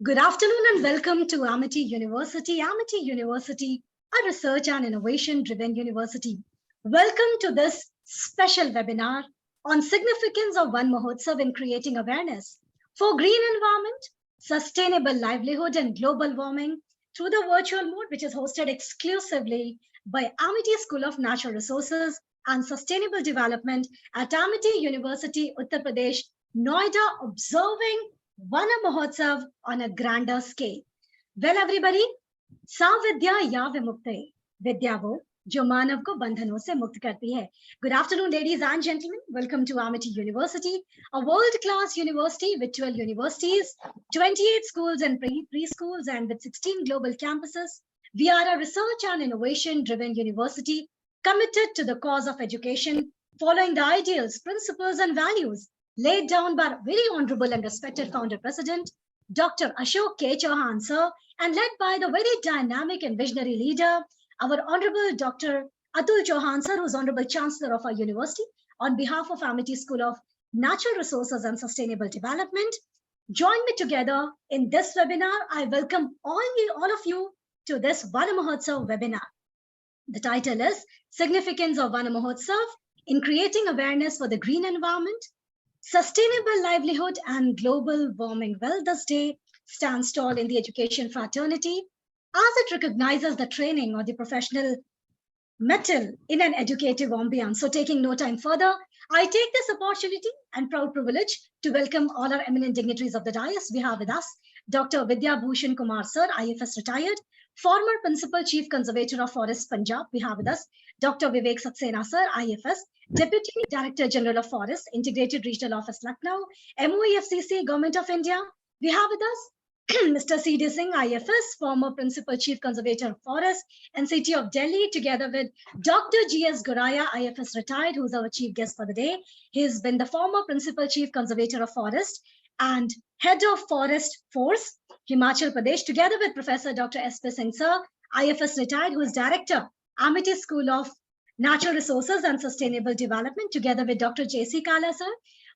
Good afternoon and welcome to Amity University. Amity University, a research and innovation-driven university. Welcome to this special webinar on significance of One Mahotsav in creating awareness for green environment, sustainable livelihood and global warming through the virtual mode, which is hosted exclusively by Amity School of Natural Resources and Sustainable Development at Amity University, Uttar Pradesh, Noida, observing Vana Mahotsav on a grander scale. Well, everybody, साविद्या या विमुक्ते विद्या वो जो मानव को बंधनों से मुक्त करती है. Good afternoon, ladies and gentlemen. Welcome to Amity University, a world-class university with 12 universities, 28 schools and preschools, and with 16 global campuses. We are a research and innovation-driven university committed to the cause of education, following the ideals, principles, and values laid down by very honorable and respected founder president, Dr. Ashok K. Chauhan, sir, and led by the very dynamic and visionary leader, our honorable Dr. Atul Chauhan, sir, who's honorable chancellor of our university, on behalf of Amity School of Natural Resources and Sustainable Development. Join me together in this webinar. I welcome all of you to this Vana Mahotsav webinar. The title is Significance of Vana Mahotsav in Creating Awareness for the Green Environment, Sustainable Livelihood and Global Warming. Well, this day stands tall in the education fraternity as it recognizes the training or the professional mettle in an educative ambience. So taking no time further, I take this opportunity and proud privilege to welcome all our eminent dignitaries of the dais. We have with us Dr. Vidya Bhushan Kumar, sir, IFS retired, former Principal Chief Conservator of Forests, Punjab. We have with us Dr. Vivek Saxena, sir, IFS, Deputy Director General of Forests, Integrated Regional Office, Lucknow, MOEFCC, Government of India. We have with us Mr. C.D. Singh, IFS, former Principal Chief Conservator of Forests, NCT of Delhi, together with Dr. G.S. Goraya, IFS retired, who's our chief guest for the day. He's been the former Principal Chief Conservator of Forest and Head of Forest Force, Himachal Pradesh, together with Professor Dr. S.P. Singh, sir, IFS retired, who is Director, Amity School of Natural Resources and Sustainable Development, together with Dr. J.C. Kala, sir,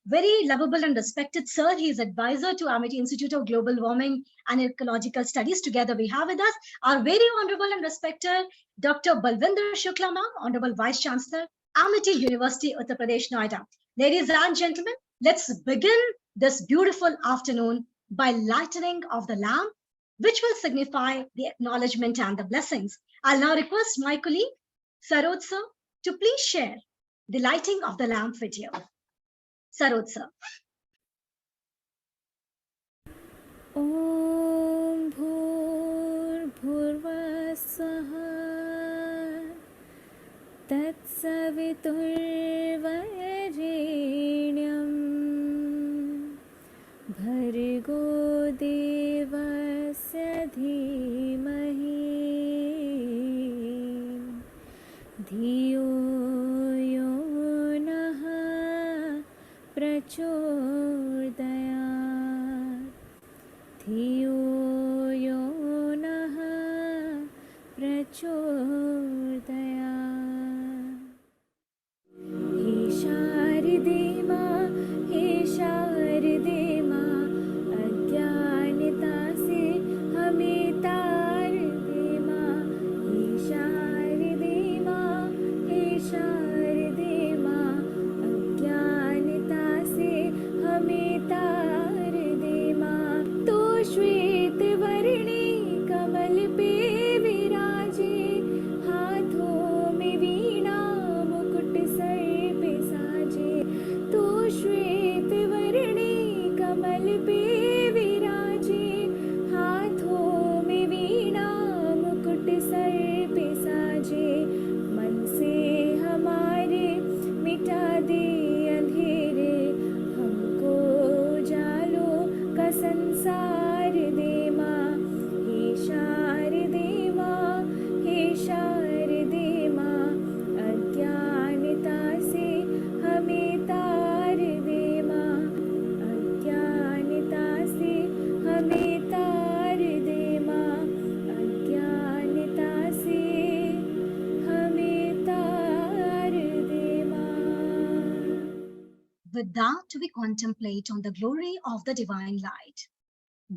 very lovable and respected sir. He is advisor to Amity Institute of Global Warming and Ecological Studies. Together we have with us our very honorable and respected Dr. Balvinder Shukla, ma'am, honorable Vice Chancellor, Amity University, Uttar Pradesh, Noida. Ladies and gentlemen, let's begin this beautiful afternoon by lightening of the lamp, which will signify the acknowledgement and the blessings. I'll now request my colleague, Saroj sir, to please share the lighting of the lamp video. Saroj sir. Om Bhurvasvaha Tatsaviturvarenyam Bhargo Devasya Dhimahi Dhiyo Yo Naha Prachodayat Dhiyo Yo Naha Prachodayat. He Sharide Ma, He Sharide Ma, Ajnanita se hame tar de Ma. He Sharide Ma, He Sharide Ma, Ajnanita se hame tar de Ma. To श्वेत वर्णी कमल पे विराजे, हाथों में वीणा मुकुट sir पे साजे. तो श्वेत वर्णी कमल पे विराजे, हाथों में वीणा मुकुट सर पे साजे. मन से हमारे मिटा दे अंधेरे, हमको उजालों का संसार दे माँ. हे शारदे माँ, हे शारदे माँ, अज्ञानता से हमें तार दे माँ. अज्ञानता से हमें तार दे माँ. अज्ञानता से हमें तार दे माँ. With that, we contemplate on the glory of the divine light.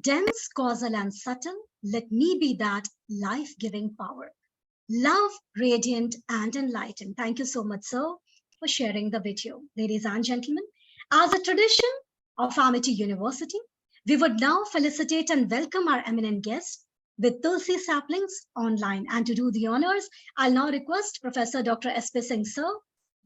dense, causal, and subtle, let me be that life-giving power. Love, radiant, and enlightened. Thank you so much, sir, for sharing the video. Ladies and gentlemen, as a tradition of Amity University, we would now felicitate and welcome our eminent guest with Tulsi Saplings online. And to do the honors, I'll now request Professor Dr. S.P. Singh, sir,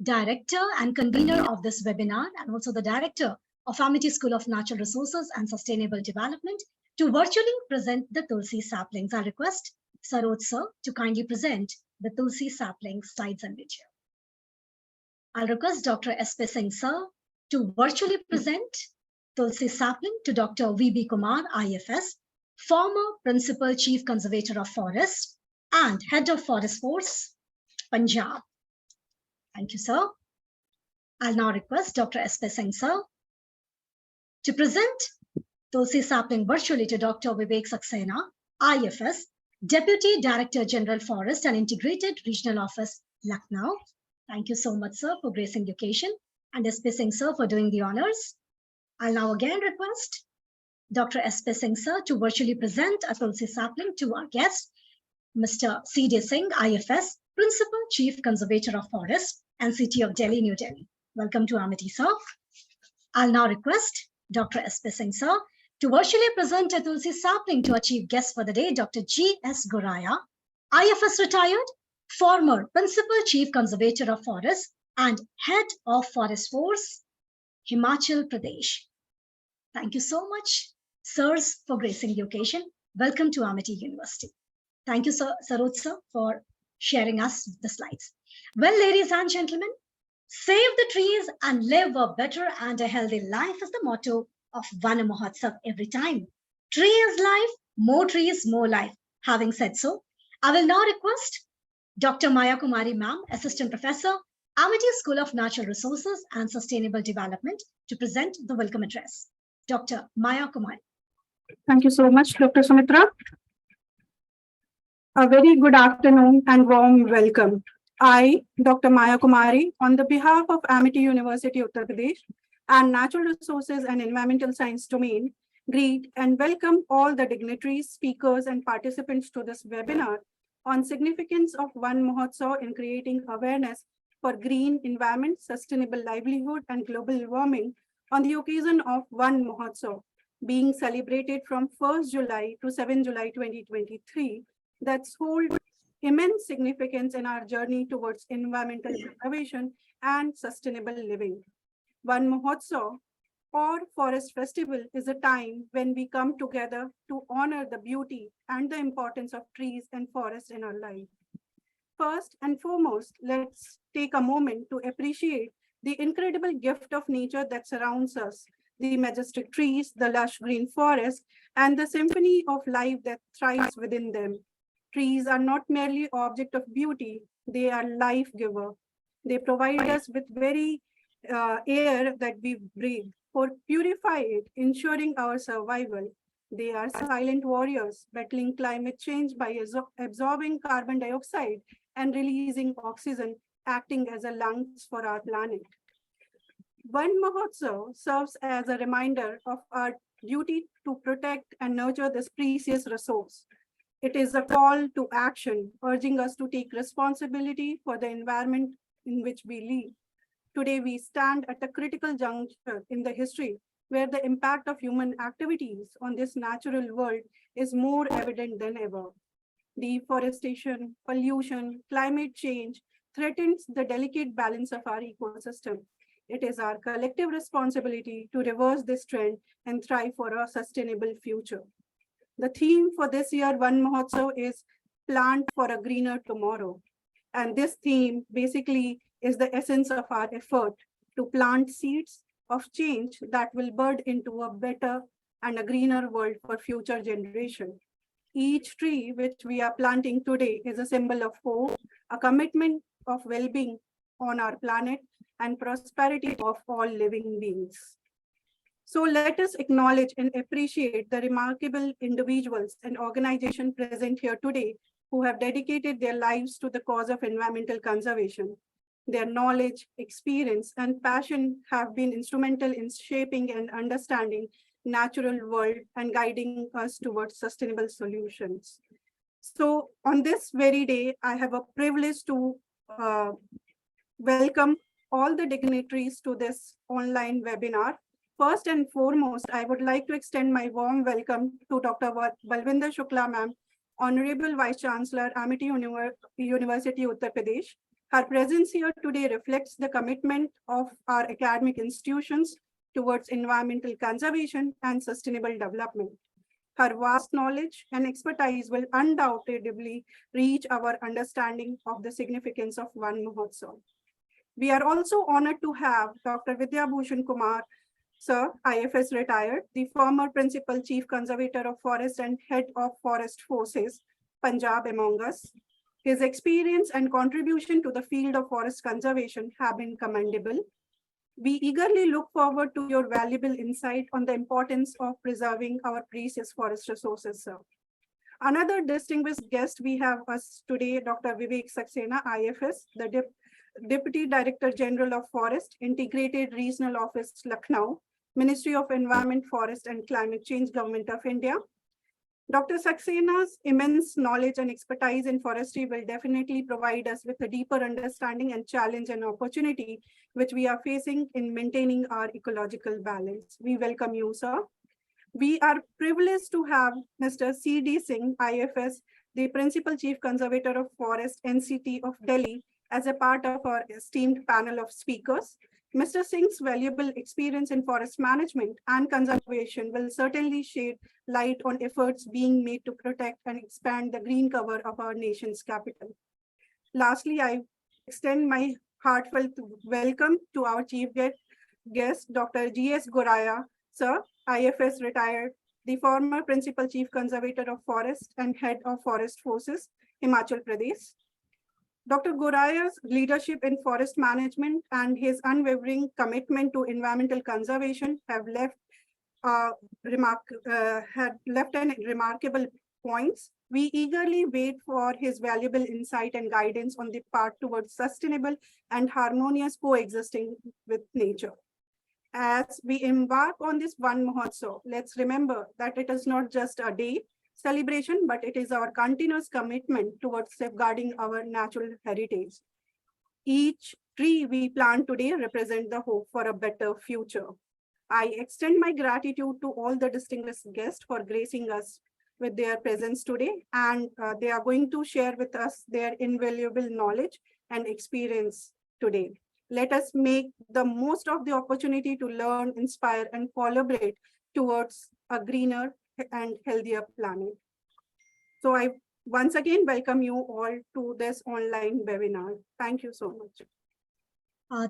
Director and convener of this webinar, and also the Director of Amity School of Natural Resources and Sustainable Development, to virtually present the Tulsi Saplings. I request Saroj sir to kindly present the Tulsi Sapling slides and video. I'll request Dr. S.P. Singh sir to virtually present Tulsi Sapling to Dr. V.B. Kumar, IFS, former Principal Chief Conservator of Forest and Head of Forest Force, Punjab. Thank you, sir. I'll now request Dr. S.P. Singh sir to present Tulsi Sapling virtually to Dr. Vivek Saxena, IFS, Deputy Director General Forest and Integrated Regional Office, Lucknow. Thank you so much, sir, for gracing the occasion, and S.P. Singh, sir, for doing the honors. I'll now again request Dr. S.P. Singh, sir, to virtually present a Tulsi Sapling to our guest, Mr. C.D. Singh, IFS, Principal Chief Conservator of Forest and City of Delhi, New Delhi. Welcome to Amity, sir. I'll now request Dr. S.P. Singh, sir, to virtually present a Tulsi Sapling to our chief guest for the day, Dr. G.S. Goraya, IFS retired, former Principal Chief Conservator of Forest and Head of Forest Force, Himachal Pradesh. Thank you so much, sirs, for gracing the occasion. Welcome to Amity University. Thank you, sir, Saroj sir, for sharing us the slides. Well, ladies and gentlemen, save the trees and live a better and a healthy life is the motto of Van Mahotsav every time. Tree is life, more trees, more life. Having said so, I will now request Dr. Maya Kumari ma'am, Assistant Professor, Amity School of Natural Resources and Sustainable Development, to present the welcome address. Dr. Maya Kumari. Thank you so much, Dr. Sumitra. A very good afternoon and warm welcome. I, Dr. Maya Kumari, on the behalf of Amity University, Uttar Pradesh, and Natural Resources and Environmental Science domain, greet and welcome all the dignitaries, speakers, and participants to this webinar on significance of Van Mahotsav in creating awareness for green environment, sustainable livelihood, and global warming on the occasion of Van Mahotsav, being celebrated from 1st July to 7 July 2023, that's hold immense significance in our journey towards environmental conservation and sustainable living. Van Mahotsav or Forest Festival is a time when we come together to honor the beauty and the importance of trees and forests in our life. First and foremost, let's take a moment to appreciate the incredible gift of nature that surrounds us, the majestic trees, the lush green forest, and the symphony of life that thrives within them. Trees are not merely object of beauty, they are life giver. They provide us with very air that we breathe, or purify it, ensuring our survival. They are silent warriors, battling climate change by absorbing carbon dioxide and releasing oxygen, acting as a lungs for our planet. Van Mahotsav serves as a reminder of our duty to protect and nurture this precious resource. It is a call to action, urging us to take responsibility for the environment in which we live. Today, we stand at a critical juncture in the history where the impact of human activities on this natural world is more evident than ever. Deforestation, pollution, climate change threatens the delicate balance of our ecosystem. It is our collective responsibility to reverse this trend and thrive for a sustainable future. The theme for this year, Van Mahotsav, is Plant for a Greener Tomorrow. And this theme basically is the essence of our effort to plant seeds of change that will bud into a better and a greener world for future generations. Each tree which we are planting today is a symbol of hope, a commitment of well-being on our planet, and prosperity of all living beings. So let us acknowledge and appreciate the remarkable individuals and organizations present here today who have dedicated their lives to the cause of environmental conservation. Their knowledge, experience, and passion have been instrumental in shaping and understanding natural world and guiding us towards sustainable solutions. So on this very day, I have a privilege to welcome all the dignitaries to this online webinar. First and foremost, I would like to extend my warm welcome to Dr. Balvinder Shukla ma'am, Honorable Vice Chancellor, Amity University, Uttar Pradesh. Her presence here today reflects the commitment of our academic institutions towards environmental conservation and sustainable development. Her vast knowledge and expertise will undoubtedly reach our understanding of the significance of One Mahotsav. We are also honored to have Dr. Vidya Bhushan Kumar, Sir, IFS retired, the former Principal Chief Conservator of Forest and Head of Forest Forces, Punjab, among us. His experience and contribution to the field of forest conservation have been commendable. We eagerly look forward to your valuable insight on the importance of preserving our precious forest resources, sir. Another distinguished guest we have us today, Dr. Vivek Saxena, IFS, the Deputy Director General of Forest, Integrated Regional Office, Lucknow, Ministry of Environment, Forest and Climate Change, Government of India. Dr. Saxena's immense knowledge and expertise in forestry will definitely provide us with a deeper understanding and challenge and opportunity which we are facing in maintaining our ecological balance. We welcome you, sir. We are privileged to have Mr. C.D. Singh, IFS, the Principal Chief Conservator of Forest, NCT of Delhi, as a part of our esteemed panel of speakers. Mr. Singh's valuable experience in forest management and conservation will certainly shed light on efforts being made to protect and expand the green cover of our nation's capital. Lastly, I extend my heartfelt welcome to our chief guest, Dr. G.S. Goraya, sir, IFS retired, the former Principal Chief Conservator of Forest and Head of Forest Forces, Himachal Pradesh. Dr. Goraya's leadership in forest management and his unwavering commitment to environmental conservation have left remarkable points. We eagerly wait for his valuable insight and guidance on the path towards sustainable and harmonious coexisting with nature. As we embark on this One Mahotsav, let's remember that it is not just a day celebration, but it is our continuous commitment towards safeguarding our natural heritage. Each tree we plant today represents the hope for a better future. I extend my gratitude to all the distinguished guests for gracing us with their presence today, and they are going to share with us their invaluable knowledge and experience today. Let us make the most of the opportunity to learn, inspire, and collaborate towards a greener and healthier planet. So I once again welcome you all to this online webinar. Thank you so much.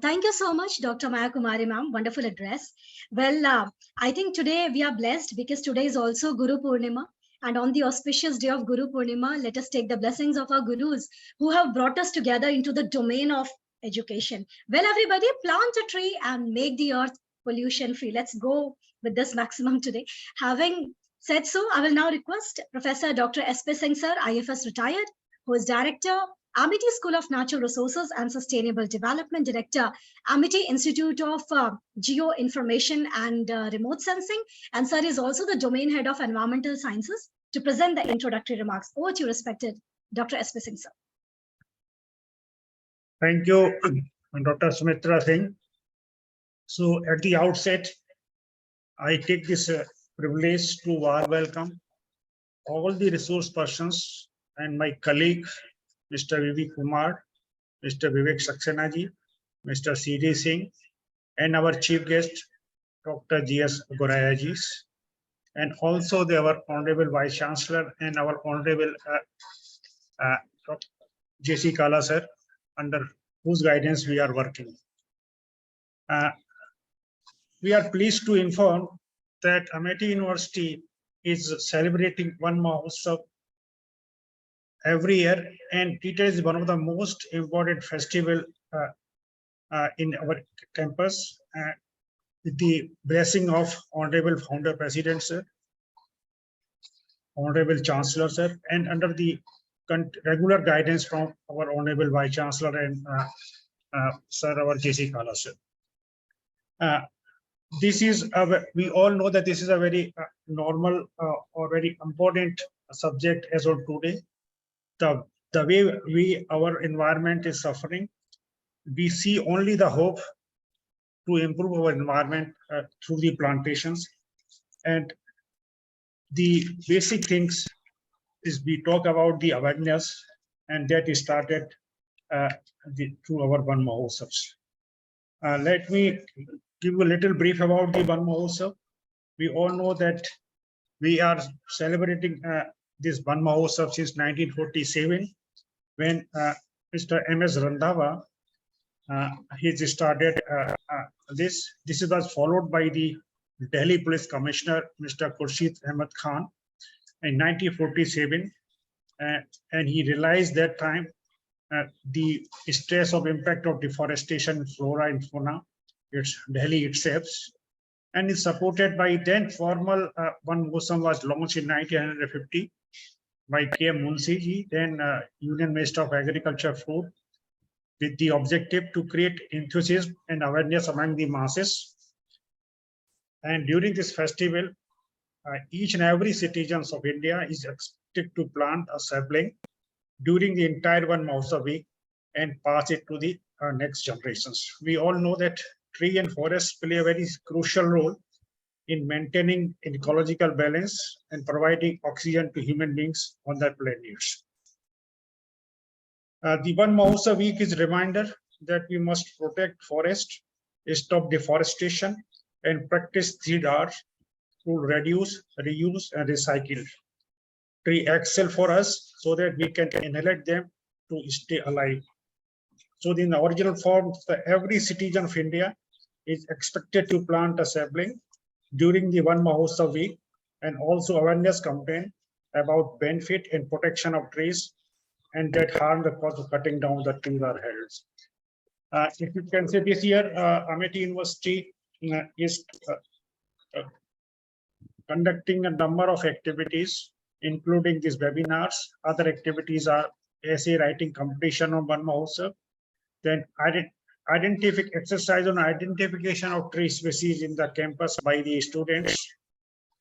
Thank you so much, Dr. Maya Kumari ma'am. Wonderful address. Well, I think today we are blessed because today is also Guru Purnima. And on the auspicious day of Guru Purnima, let us take the blessings of our gurus who have brought us together into the domain of education. Well, everybody, plant a tree and make the earth pollution free. Let's go with this maximum today. Having said so, I will now request Professor Dr. S.P. Singh sir, IFS retired, who is Director, Amity School of Natural Resources and Sustainable Development, Director, Amity Institute of Geoinformation and Remote Sensing, and sir is also the Domain Head of Environmental Sciences, to present the introductory remarks. Over to you, respected Dr. S.P. Singh sir. Thank you, Dr. Sumitra Singh. So at the outset, I take this privilege to warm welcome all the resource persons and my colleague, Mr. V.V. Kumar, Mr. Vivek Saxena ji, Mr. C.D. Singh, and our chief guest, Dr. G.S. Goraya ji, and also our Honorable Vice Chancellor and our Honorable J.C. Kala sir, under whose guidance we are working. We are pleased to inform that Amity University is celebrating One Mahotsav every year, and it is one of the most important festival in our campus, with the blessing of Honorable Founder President sir, Honorable Chancellor sir, and under the regular guidance from our Honorable Vice Chancellor and sir, our J.C. Kala sir. this is we all know that this is a very normal or very important subject as of today. The way our environment is suffering, we see only the hope to improve our environment through the plantations. And the basic things is we talk about the awareness, and that is started through our Van Mahotsavs. Let me give you a little brief about the Van Mahotsav. We all know that we are celebrating this Van Mahotsav since 1947, when Mr. M.S. Randhawa he started this. This was followed by the Delhi Police Commissioner, Mr. Khurshid Ahmed Khan, in 1947, and he realized that time the stress of impact of deforestation, flora and fauna, it's Delhi itself, and is supported by then formal Van Mahotsav was launched in 1950 by K.M. Munshi ji, then Union Minister of Agriculture Food, with the objective to create enthusiasm and awareness among the masses. And during this festival, each and every citizen of India is expected to plant a sapling during the entire Van Mahotsav week and pass it to the next generations. We all know that tree and forests play a very crucial role in maintaining ecological balance and providing oxygen to human beings on their planet. The Van Mahotsav week is a reminder that we must protect forest, stop deforestation, and practice 3Rs to reduce, reuse, and recycle. Tree excel for us so that we can inhalate them to stay alive. So in the original form, every citizen of India is expected to plant a sapling during the Van Mahotsav week, and also awareness campaign about benefit and protection of trees and that harm the cause of cutting down the trees are held. If you can say this year, Amity University is conducting a number of activities, including these webinars. Other activities are essay writing competition on Van Mahotsav, then exercise on identification of tree species in the campus by the students,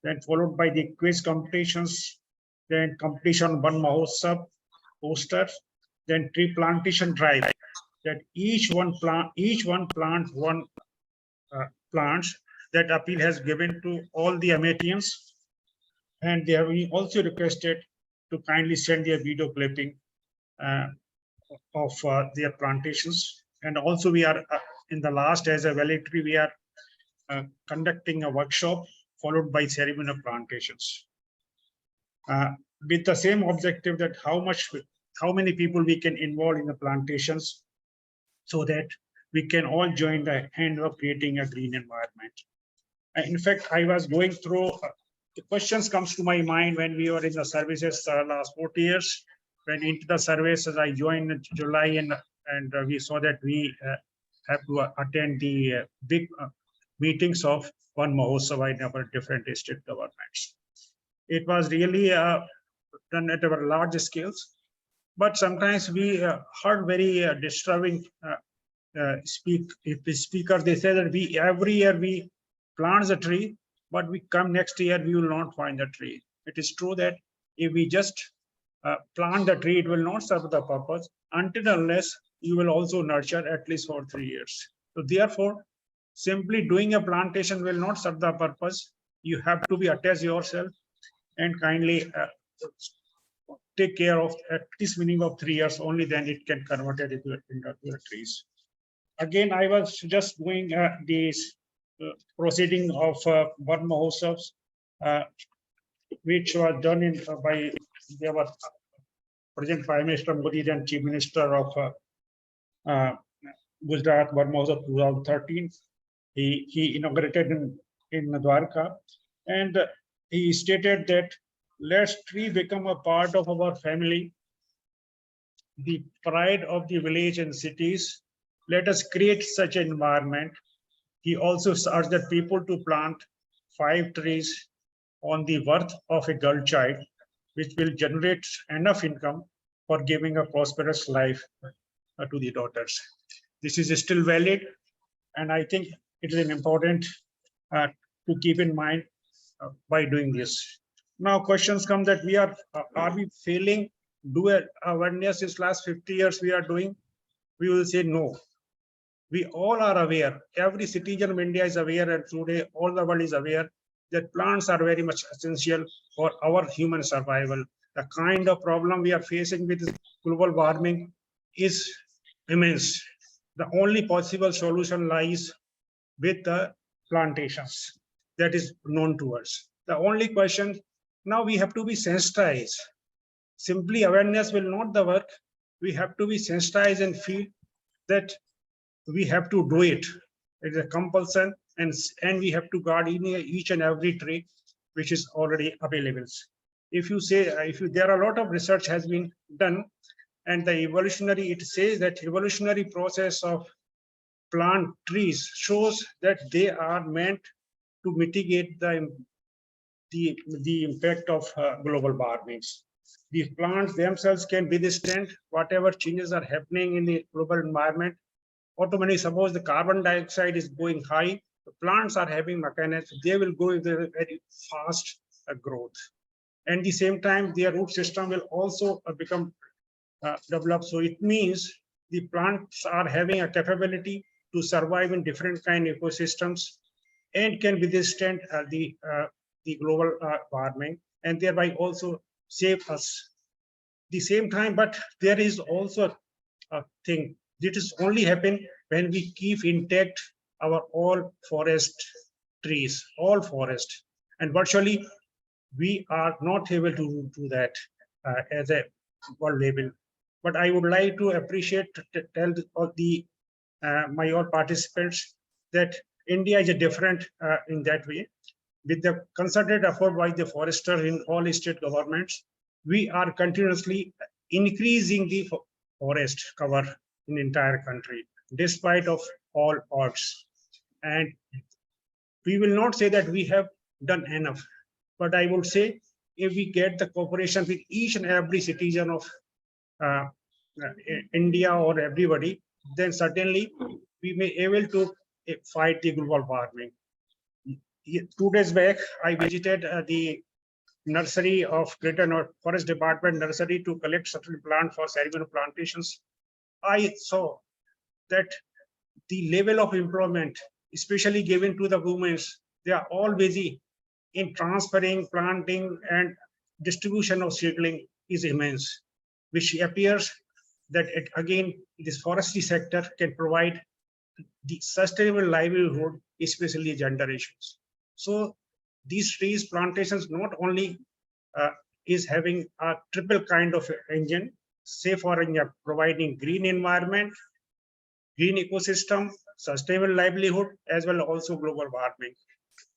then followed by the quiz competitions, then competition on Van Mahotsav poster, then tree plantation drive, that each one plant one plants. That appeal has given to all the Amatians, and they have also requested to kindly send their video clipping of their plantations. And also we are in the last, as a valedictory, we are conducting a workshop followed by ceremony of plantations. With the same objective that how many people we can involve in the plantations so that we can all join the hand of creating a green environment. In fact, I was going through, the questions comes to my mind when we were in the services last 40 years. When into the services, I joined in July, and we saw that we have to attend the big meetings of Van Mahotsav in our different state governments. It was really done at our large scales, but sometimes we heard very disturbing speakers. They say that we every year we plant a tree, but we come next year we will not find the tree. It is true that if we just plant the tree, it will not serve the purpose until unless you will also nurture at least for 3 years. So therefore, simply doing a plantation will not serve the purpose. You have to be attached yourself and kindly take care of at least minimum of 3 years. Only then it can convert it into trees. Again, I was just doing this proceeding of Van Mahotsavs, which was done in by our present Prime Minister Modi and Chief Minister of Gujarat, Van Mahotsav 2013. He inaugurated in Dwarka, and he stated that let tree become a part of our family, the pride of the village and cities. Let us create such an environment. He also urged that people to plant 5 trees on the worth of a girl child, which will generate enough income for giving a prosperous life to the daughters. This is still valid, and I think it is an important to keep in mind by doing this. Now questions come that are we failing? Do awareness since last 50 years we are doing? We will say no. We all are aware. Every citizen of India is aware, and today all the world is aware that plants are very much essential for our human survival. The kind of problem we are facing with global warming is immense. The only possible solution lies with the plantations that is known to us. The only question now we have to be sensitized. Simply awareness will not the work. We have to be sensitized and feel that we have to do it. It is a compulsion, and we have to guard each and every tree which is already available. If you say, there are a lot of research has been done, and the evolutionary, it says that evolutionary process of plant trees shows that they are meant to mitigate the impact of global warmings. The plants themselves can withstand whatever changes are happening in the global environment. Automatically, suppose the carbon dioxide is going high, the plants are having mechanisms, they will go with a very fast growth. And at the same time, their root system will also become developed. So it means the plants are having a capability to survive in different kind of ecosystems and can withstand the global warming, and thereby also save us. The same time, but there is also a thing. It is only happen when we keep intact our all forest trees, all forest, and virtually we are not able to do that as a world level. But I would like to appreciate, tell all the my all participants that India is a different in that way. With the concerted effort by the forester in all state governments, we are continuously increasing the forest cover in entire country, despite of all odds. And we will not say that we have done enough, but I would say if we get the cooperation with each and every citizen of uh, India or everybody, then certainly we may able to fight the global warming. 2 days back, I visited the nursery of Greater North Forest Department nursery to collect certain plant for ceremonial plantations. I saw that the level of employment, especially given to the women, they are all busy in transferring, planting, and distribution of seedling is immense, which appears that it, again, this forestry sector can provide the sustainable livelihood, especially gender issues. So these trees plantations not only is having a triple kind of engine, say for providing green environment, green ecosystem, sustainable livelihood, as well as also global warming.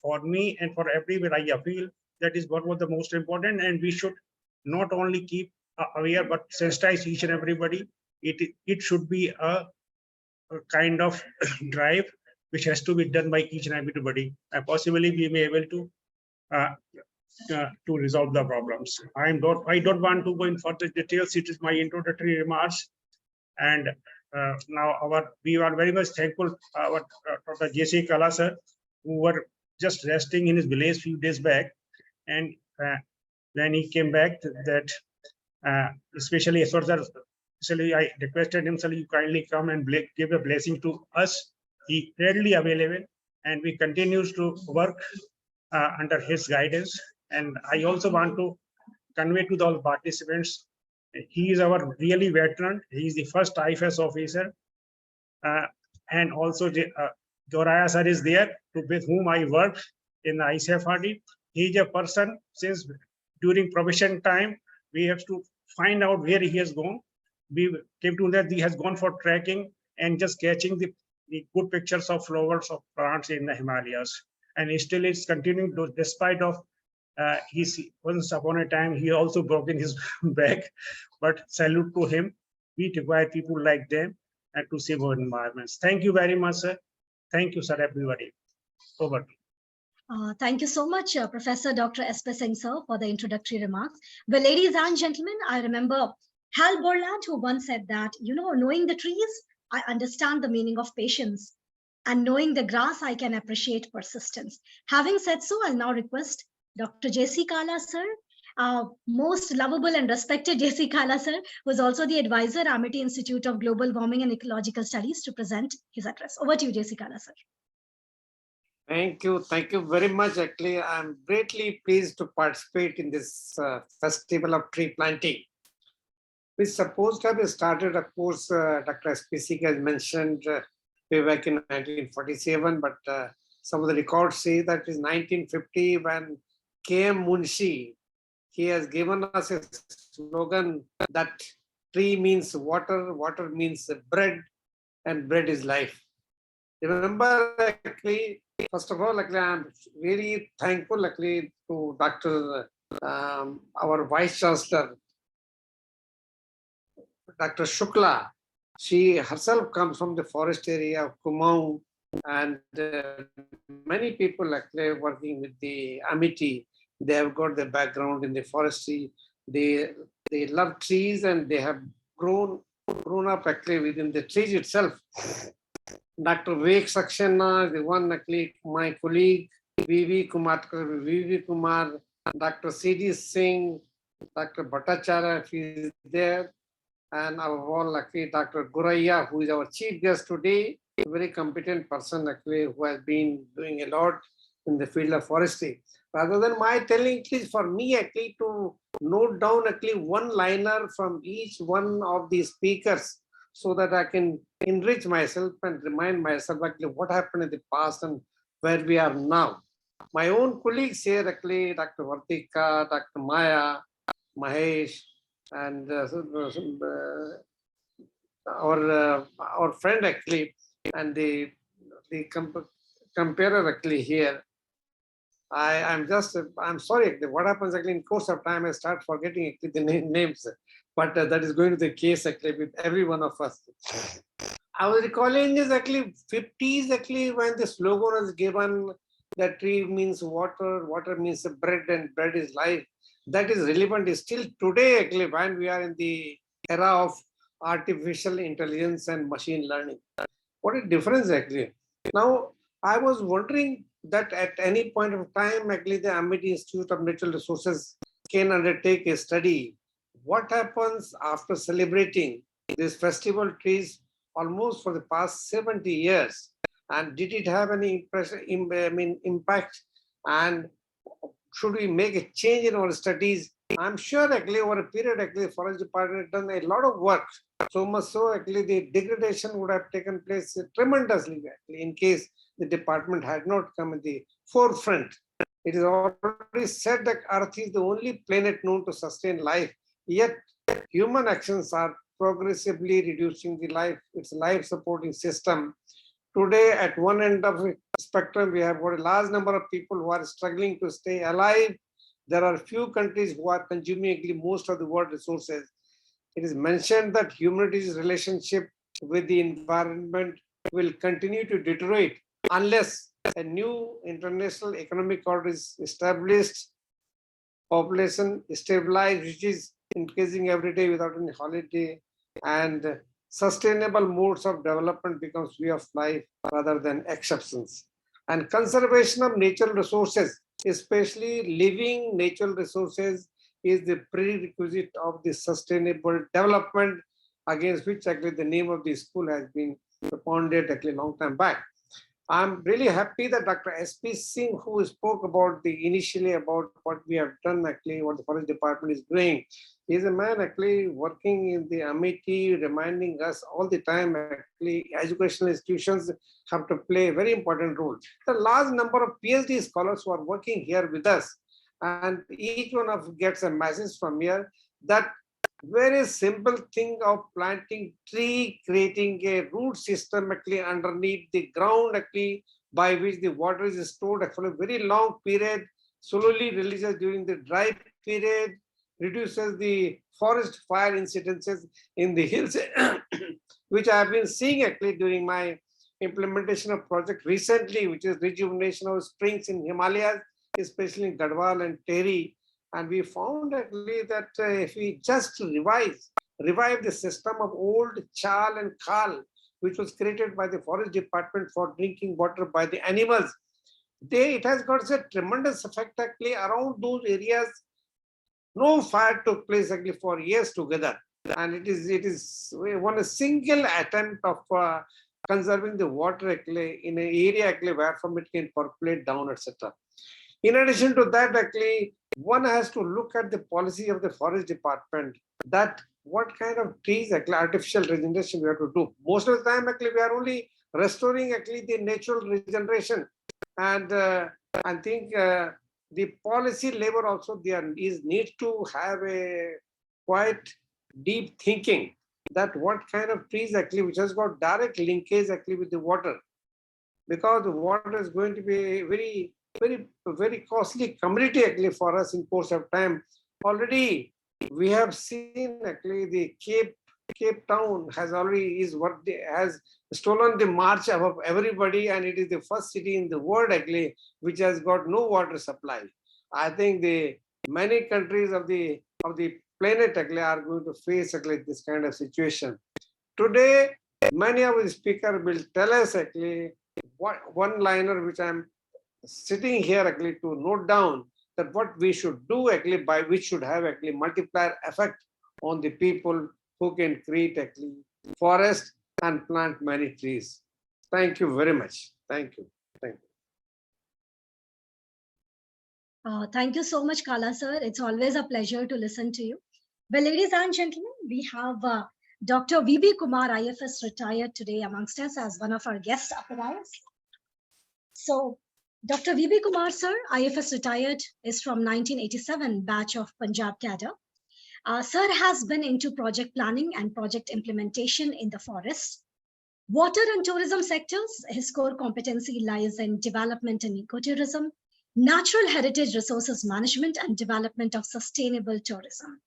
For me and for everybody, I feel that is what was the most important, and we should not only keep aware but sensitize each and everybody. It should be a kind of drive which has to be done by each and everybody, and possibly we may able to resolve the problems. I don't want to go in further details. It is my introductory remarks, and now we are very much thankful our Dr. J.C. Kala sir, who were just resting in his village few days back, and when he came back, that especially I requested him, sir, you kindly come and give a blessing to us. He readily available, and we continues to work under his guidance. And I also want to convey to all participants, he is our really veteran. He is the first IFS officer, and also Doraya sir is there, with whom I work in the ICFRD. He is a person, since during probation time, we have to find out where he has gone. We came to know that he has gone for trekking and just catching the good pictures of flowers of plants in the Himalayas. And he still is continuing to, despite of once upon a time, he also broken his back, but salute to him. We require people like them and to save our environments. Thank you very much, sir. Thank you, sir, everybody. Over. Thank you so much, Professor Dr. S.P. Singh, sir, for the introductory remarks. Well, ladies and gentlemen, I remember Hal Borland, who once said that, knowing the trees, I understand the meaning of patience. And knowing the grass, I can appreciate persistence. Having said so, I'll now request Dr. J.C. Kala, sir, most lovable and respected J.C. Kala, sir, who is also the advisor, Amity Institute of Global Warming and Ecological Studies, to present his address. Over to you, J.C. Kala, sir. Thank you. Thank you very much. Actually, I'm greatly pleased to participate in this festival of tree planting. We supposed to have started, of course, Dr. SPC has mentioned way back in 1947, but some of the records say that is 1950 when K.M. Munshi, he has given us a slogan that tree means water, water means bread, and bread is life. Remember, actually, first of all, actually, I'm really thankful, actually, to Dr. Our Vice Chancellor, Dr. Shukla. She herself comes from the forest area of Kumaon, and many people actually working with the Amity. They have got the background in the forestry. They love trees, and they have grown up actually within the trees itself. Dr. Vivek Saxena, the one actually my colleague, V.V. Kumar, Dr. C.D. Singh, Dr. Bhattacharya, if he is there, and our all actually Dr. Guraiya, who is our chief guest today, a very competent person actually who has been doing a lot in the field of forestry. Rather than my telling, it is for me actually to note down actually one liner from each one of these speakers so that I can enrich myself and remind myself actually what happened in the past and where we are now. My own colleagues here actually, Dr. Vartika, Dr. Maya, Mahesh, and our friend actually, and the comparer actually here. I'm sorry, actually, what happens actually in course of time, I start forgetting actually the names, but that is going to be the case actually with every one of us. I was recalling this actually 50s actually when the slogan was given that tree means water, water means bread, and bread is life. That is relevant is still today actually when we are in the era of artificial intelligence and machine learning. What a difference actually. Now, I was wondering that at any point of time, actually the Amity Institute of Natural Resources can undertake a study. What happens after celebrating these festival trees almost for the past 70 years? And did it have any impact? And should we make a change in our studies? I'm sure actually over a period, actually, the Forest Department has done a lot of work. So much so, actually, the degradation would have taken place tremendously, actually, in case the department had not come in the forefront. It is already said that Earth is the only planet known to sustain life, yet human actions are progressively reducing its life supporting system. Today, at one end of the spectrum, we have got a large number of people who are struggling to stay alive. There are few countries who are consuming most of the world resources. It is mentioned that humanity's relationship with the environment will continue to deteriorate unless a new international economic order is established, population stabilized, which is increasing every day without any holiday, and sustainable modes of development becomes way of life rather than exceptions. And conservation of natural resources, especially living natural resources, is the prerequisite of the sustainable development against which actually the name of the school has been propounded actually a long time back. I'm really happy that Dr. S.P. Singh, who spoke about initially about what we have done actually, what the Forest Department is doing, is a man actually working in the Amity, reminding us all the time actually educational institutions have to play a very important role. The large number of PhD scholars who are working here with us, and each one of gets a message from here that very simple thing of planting tree, creating a root system actually underneath the ground actually by which the water is stored for a very long period, slowly releases during the dry period, reduces the forest fire incidences in the hills, which I have been seeing actually during my implementation of project recently, which is rejuvenation of springs in Himalayas, especially in Gadwal and Tehri. And we found actually that if we just revive the system of old chal and khal, which was created by the forest department for drinking water by the animals. It has got a tremendous effect actually around those areas. No fire took place actually for years together, and it is one a single attempt of conserving the water actually in an area actually where from it can percolate down, etc. In addition to that, actually, one has to look at the policy of the forest department, that what kind of trees, actually, artificial regeneration we have to do. Most of the time, actually, we are only restoring actually the natural regeneration. And I think the policy level also there needs to have a quite deep thinking that what kind of trees actually which has got direct linkage actually with the water, because the water is going to be very costly commodity actually for us in course of time. Already we have seen actually the Cape Town has stolen the march above everybody, and it is the first city in the world actually which has got no water supply. I think the many countries of the planet actually are going to face actually this kind of situation. Today, many of the speakers will tell us actually one liner which I'm sitting here actually to note down, that what we should do actually, by which should have actually multiplier effect on the people who can create actually forest and plant many trees. Thank you very much. Thank you. Thank you. Thank you so much, Kala sir. It's always a pleasure to listen to you. Well, ladies and gentlemen, we have Dr. V.B. Kumar, IFS retired today amongst us as one of our guests up at us. So, Dr. V.B. Kumar sir, IFS retired, is from 1987 batch of Punjab cadre. Sir has been into project planning and project implementation in the forest, water and tourism sectors. His core competency lies in development and ecotourism, natural heritage resources management, and development of sustainable tourism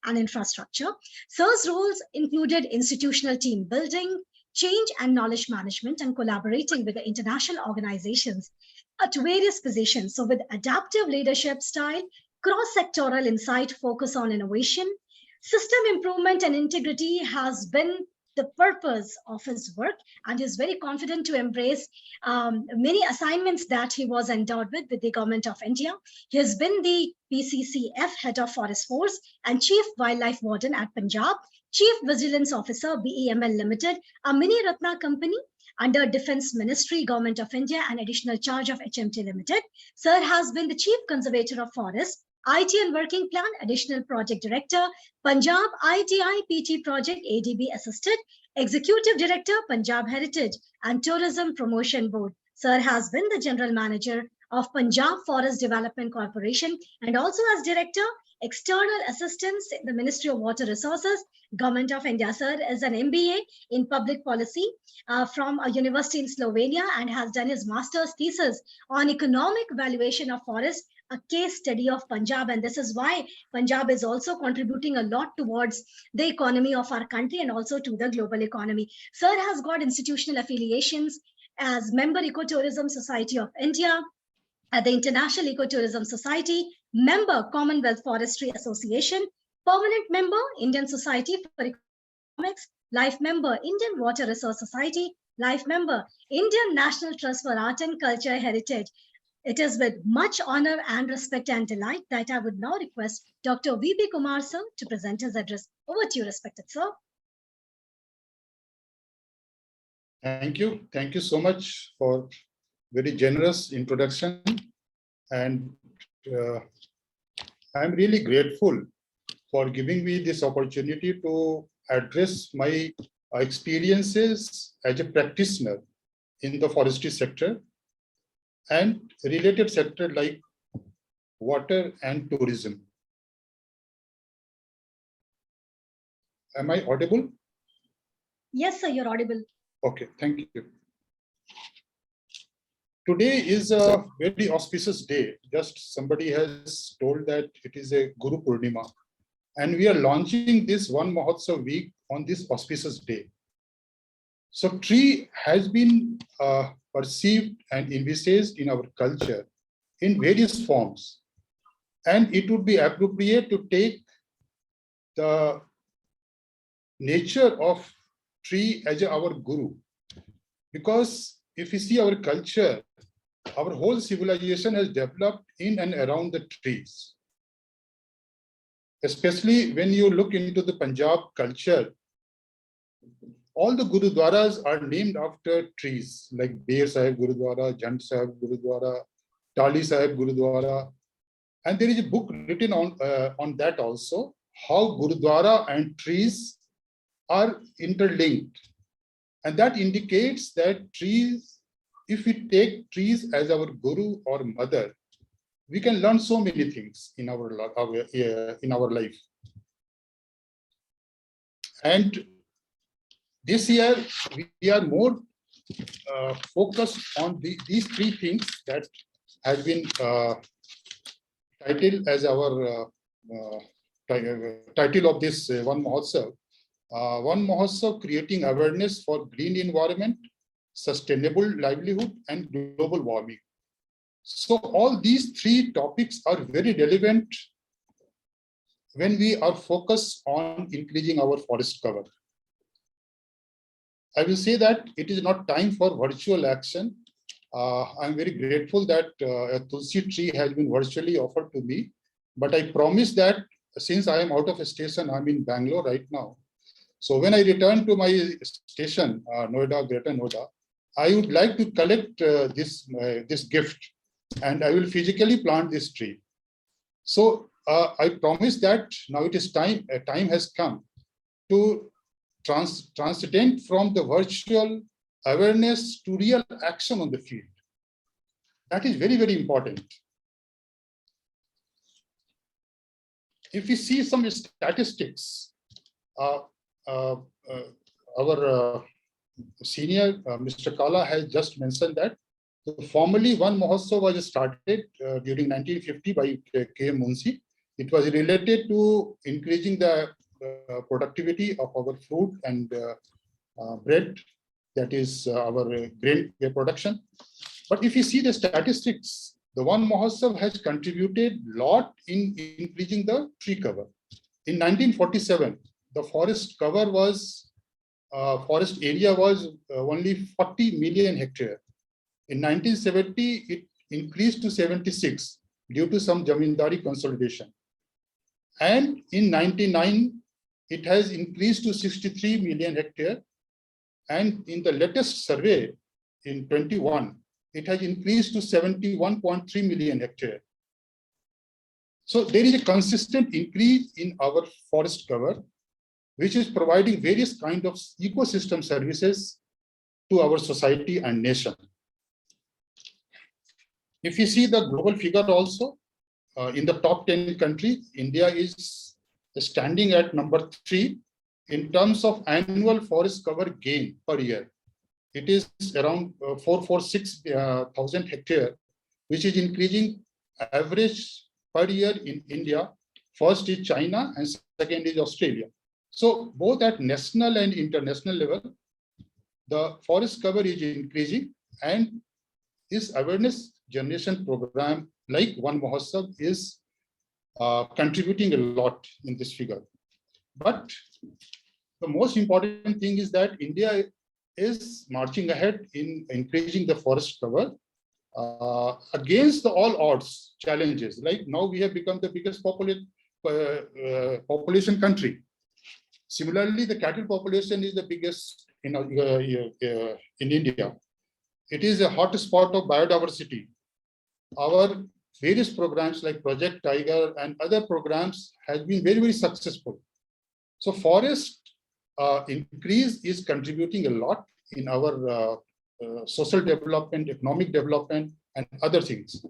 and infrastructure. Sir's roles included institutional team building, change and knowledge management, and collaborating with the international organizations at various positions. So with adaptive leadership style, cross-sectoral insight, focus on innovation, system improvement and integrity has been the purpose of his work, and is very confident to embrace many assignments that he was endowed with the government of India. He has been the PCCF head of Forest Force and Chief Wildlife Warden at Punjab, Chief Vigilance Officer, BEML Limited, a mini Ratna company under Defense Ministry, Government of India, and additional charge of HMT Limited. Sir has been the Chief Conservator of Forest, IT and Working Plan, Additional Project Director, Punjab ITI PT Project, ADB Assisted, Executive Director, Punjab Heritage and Tourism Promotion Board. Sir has been the General Manager of Punjab Forest Development Corporation, and also as Director, External Assistance in the Ministry of Water Resources, Government of India. Sir is an MBA in Public Policy from a university in Slovenia, and has done his master's thesis on economic valuation of forests, a case study of Punjab. And this is why Punjab is also contributing a lot towards the economy of our country and also to the global economy. Sir has got institutional affiliations as member Ecotourism Society of India, at the International Ecotourism Society, member Commonwealth Forestry Association, permanent member Indian Society for Economics, life member Indian Water Resource Society, life member Indian National Trust for Art and Culture Heritage. It is with much honor and respect and delight that I would now request Dr. V.B. Kumar sir to present his address. Over to you, respected sir. Thank you. Thank you so much for very generous introduction. And I'm really grateful for giving me this opportunity to address my experiences as a practitioner in the forestry sector and related sector like water and tourism. Am I audible? Yes, sir, you're audible. Okay, thank you. Today is a very auspicious day. Just somebody has told that it is a Guru Purnima, and we are launching this One Mahotsav week on this auspicious day. So tree has been perceived and envisaged in our culture in various forms, and it would be appropriate to take the nature of tree as our guru, because if you see our culture, our whole civilization has developed in and around the trees. Especially when you look into the Punjab culture, all the Gurudwaras are named after trees, like Bear Sahib Gurudwara, Jand Sahib Gurudwara, Tali Sahib Gurudwara. And there is a book written on that also, how Gurudwara and trees are interlinked. And that indicates that trees, if we take trees as our guru or mother, we can learn so many things in our life. And this year, we are more focused on these three things that have been titled as our title of this One Mahotsav. One Mahotsav, creating awareness for green environment, sustainable livelihood, and global warming. So all these three topics are very relevant when we are focused on increasing our forest cover. I will say that it is not time for virtual action. I'm very grateful that a Tulsi tree has been virtually offered to me, but I promise that since I am out of a station, I'm in Bangalore right now. So when I return to my station, Noida, Greater Noida, I would like to collect this gift, and I will physically plant this tree. So I promise that now it is time. Time has come to transcend from the virtual awareness to real action on the field. That is very, very important. If we see some statistics, our senior, Mr. Kala, has just mentioned that formally One Mahotsav was started during 1950 by K.M. Munshi. It was related to increasing the productivity of our fruit and bread, that is our grain production. But if you see the statistics, the One Mahotsav has contributed a lot in increasing the tree cover. In 1947, the forest cover was, forest area was only 40 million hectare. In 1970, it increased to 76 due to some Jamindari consolidation. And in 99, it has increased to 63 million hectare. And in the latest survey in 21, it has increased to 71.3 million hectare. So there is a consistent increase in our forest cover, which is providing various kinds of ecosystem services to our society and nation. If you see the global figure also, in the top 10 countries, India is standing at number 3 in terms of annual forest cover gain per year. It is around 446,000 hectare, which is increasing average per year in India. First is China and second is Australia. So both at national and international level, the forest cover is increasing, and this awareness generation program like One Mahotsav is contributing a lot in this figure. But the most important thing is that India is marching ahead in increasing the forest cover against all odds, challenges. Like now we have become the biggest population country. Similarly, the cattle population is the biggest in India. It is a hot spot of biodiversity. Our various programs like Project Tiger and other programs has been very, very successful. So forest increase is contributing a lot in our social development, economic development, and other things.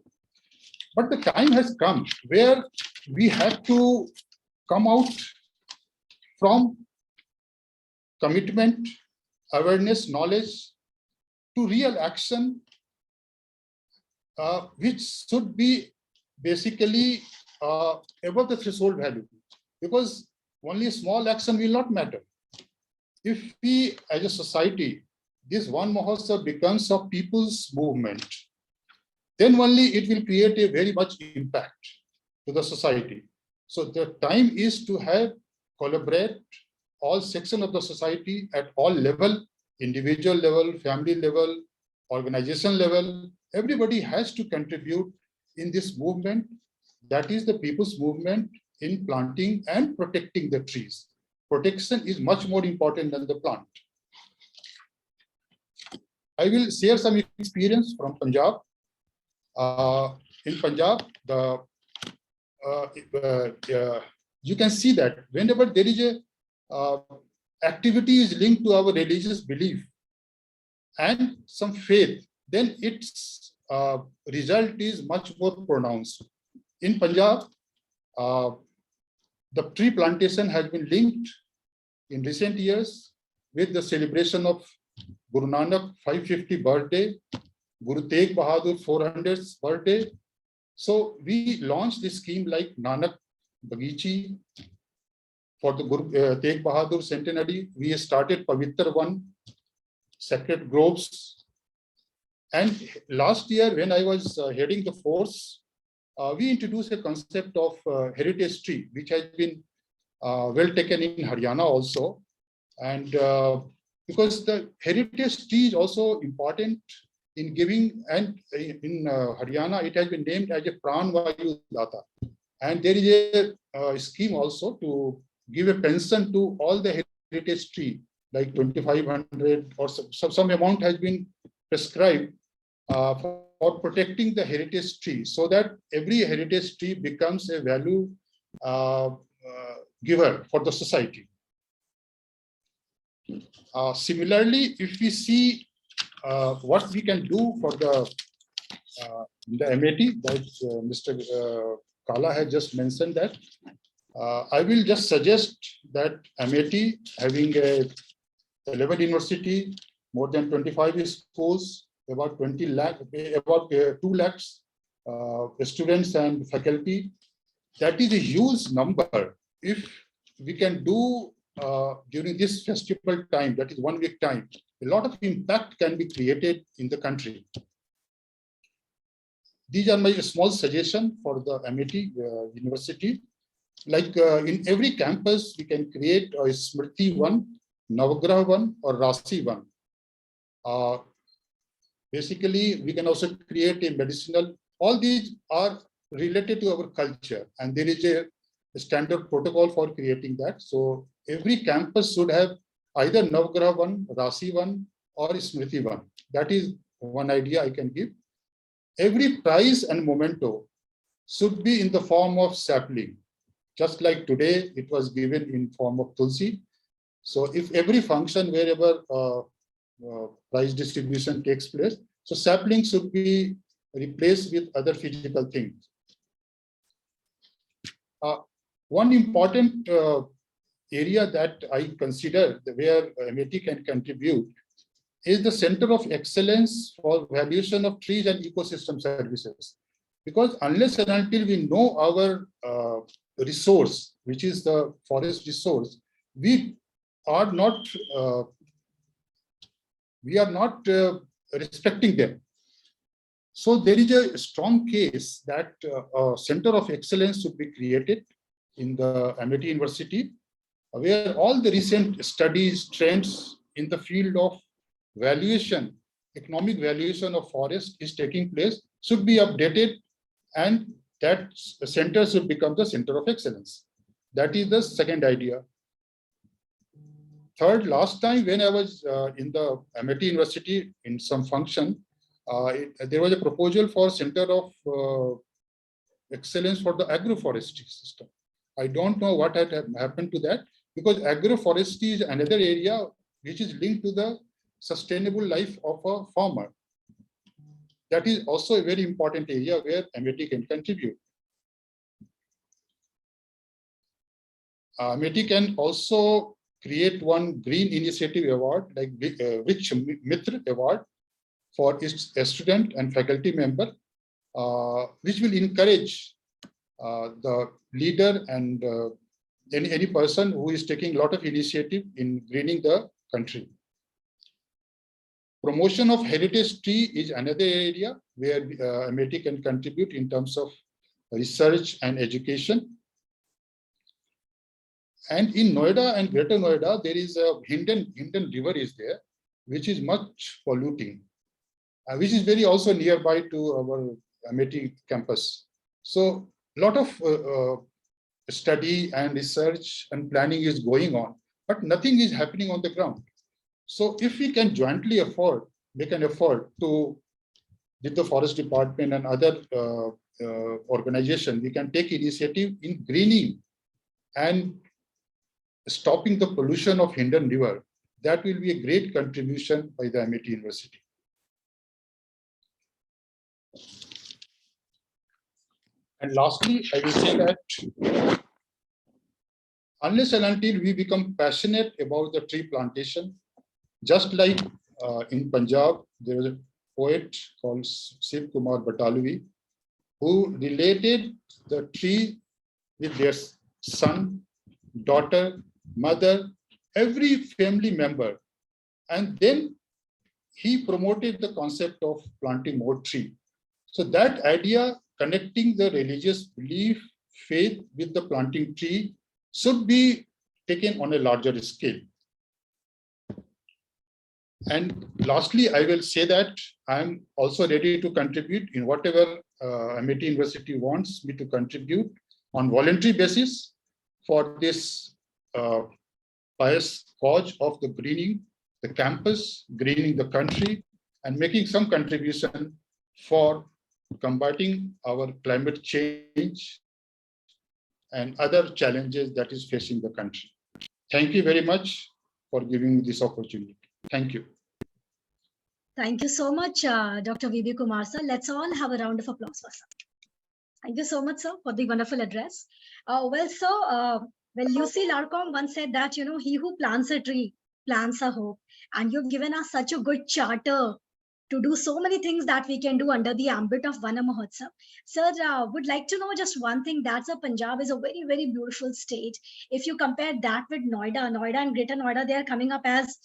But the time has come where we have to come out from commitment, awareness, knowledge to real action, which should be basically above the threshold value, because only a small action will not matter. If we, as a society, this One Mahotsav becomes a people's movement, then only it will create a very much impact to the society. So the time is to have collaborate all sections of the society at all level, individual level, family level, organization level, everybody has to contribute in this movement. That is the people's movement in planting and protecting the trees. Protection is much more important than the plant. I will share some experience from Punjab. In Punjab, you can see that whenever there is a activity is linked to our religious belief and some faith, then its result is much more pronounced. In Punjab, the tree plantation has been linked in recent years with the celebration of Guru Nanak 550 birthday, Guru Tegh Bahadur 400th birthday. So we launched this scheme like Nanak Bagichi for the Guru Tegh Bahadur centenary. We started Pavitra One, Sacred Groves. And last year, when I was heading the force, we introduced a concept of heritage tree, which has been well taken in Haryana also. And because the heritage tree is also important in giving, and in Haryana, it has been named as a Pran Vayu Data. And there is a scheme also to give a pension to all the heritage tree, like 2,500 or some amount has been prescribed for protecting the heritage tree, so that every heritage tree becomes a value giver for the society. Similarly, if we see what we can do for the MAT, that Mr. Kala has just mentioned that, I will just suggest that MAT having a 11 university, more than 25 schools, about 20 lakh, about 2 lakhs students and faculty. That is a huge number. If we can do during this festival time, that is 1 week time, a lot of impact can be created in the country. These are my small suggestions for the MAT university. Like in every campus, we can create a Smriti one, Navagraha one, or Rasi one. Basically, we can also create a medicinal. All these are related to our culture, and there is a standard protocol for creating that. So every campus should have either Navagraha one, Rasi one, or Smriti one. That is one idea I can give. Every prize and memento should be in the form of sapling. Just like today, it was given in form of Tulsi. So if every function wherever prize distribution takes place, so sapling should be replaced with other physical things. One important area that I consider where MAT can contribute is the Center of Excellence for Valuation of Trees and Ecosystem Services. Because unless and until we know our resource, which is the forest resource, we are not respecting them. So there is a strong case that a Center of Excellence should be created in the MAT University, where all the recent studies, trends in the field of valuation, economic valuation of forest is taking place, should be updated, and that center should become the Center of Excellence. That is the second idea. Third, last time when I was in the MAT University in some function, there was a proposal for Center of Excellence for the agroforestry system. I don't know what had happened to that, because agroforestry is another area which is linked to the sustainable life of a farmer. That is also a very important area where MAT can contribute. MAT can also create one green initiative award, like Vich Mitra Award for its student and faculty member, which will encourage the leader and any person who is taking a lot of initiative in greening the country. Promotion of heritage tree is another area where MAT can contribute in terms of research and education. And in Noida and Greater Noida, there is a Hindon River is there, which is much polluting, which is very also nearby to our Amity campus. So a lot of study and research and planning is going on, but nothing is happening on the ground. So if we can jointly make an effort to, with the forest department and other organization, we can take initiative in greening and stopping the pollution of Hindon River. That will be a great contribution by the Amity University. And lastly, I will say that unless and until we become passionate about the tree plantation, just like in Punjab, there is a poet called Shiv Kumar Batalvi, who related the tree with their son, daughter, mother, every family member. And then he promoted the concept of planting more tree. So that idea, connecting the religious belief, faith with the planting tree should be taken on a larger scale. And lastly, I will say that I'm also ready to contribute in whatever Amity University wants me to contribute on voluntary basis for this pious cause of the greening the campus, greening the country, and making some contribution for combating our climate change and other challenges that is facing the country. Thank you very much for giving me this opportunity. Thank you. Thank you so much, Dr. V.B. Kumar, sir. Let's all have a round of applause for sir. Thank you so much, sir, for the wonderful address. Lucy Larcom once said that, he who plants a tree plants a hope. And you've given us such a good charter to do so many things that we can do under the ambit of Vana Mahotsav. Sir, would like to know just one thing. That's Punjab is a very, very beautiful state. If you compare that with Noida and Greater Noida, they are coming up as,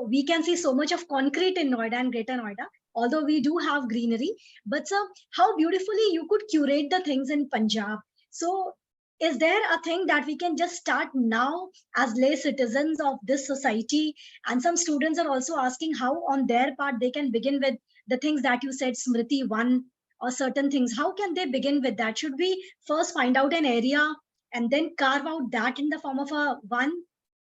we can see so much of concrete in Noida and Greater Noida, although we do have greenery. But sir, how beautifully you could curate the things in Punjab. So is there a thing that we can just start now as lay citizens of this society? And some students are also asking how on their part they can begin with the things that you said, Smriti 1 or certain things. How can they begin with that? Should we first find out an area and then carve out that in the form of a 1?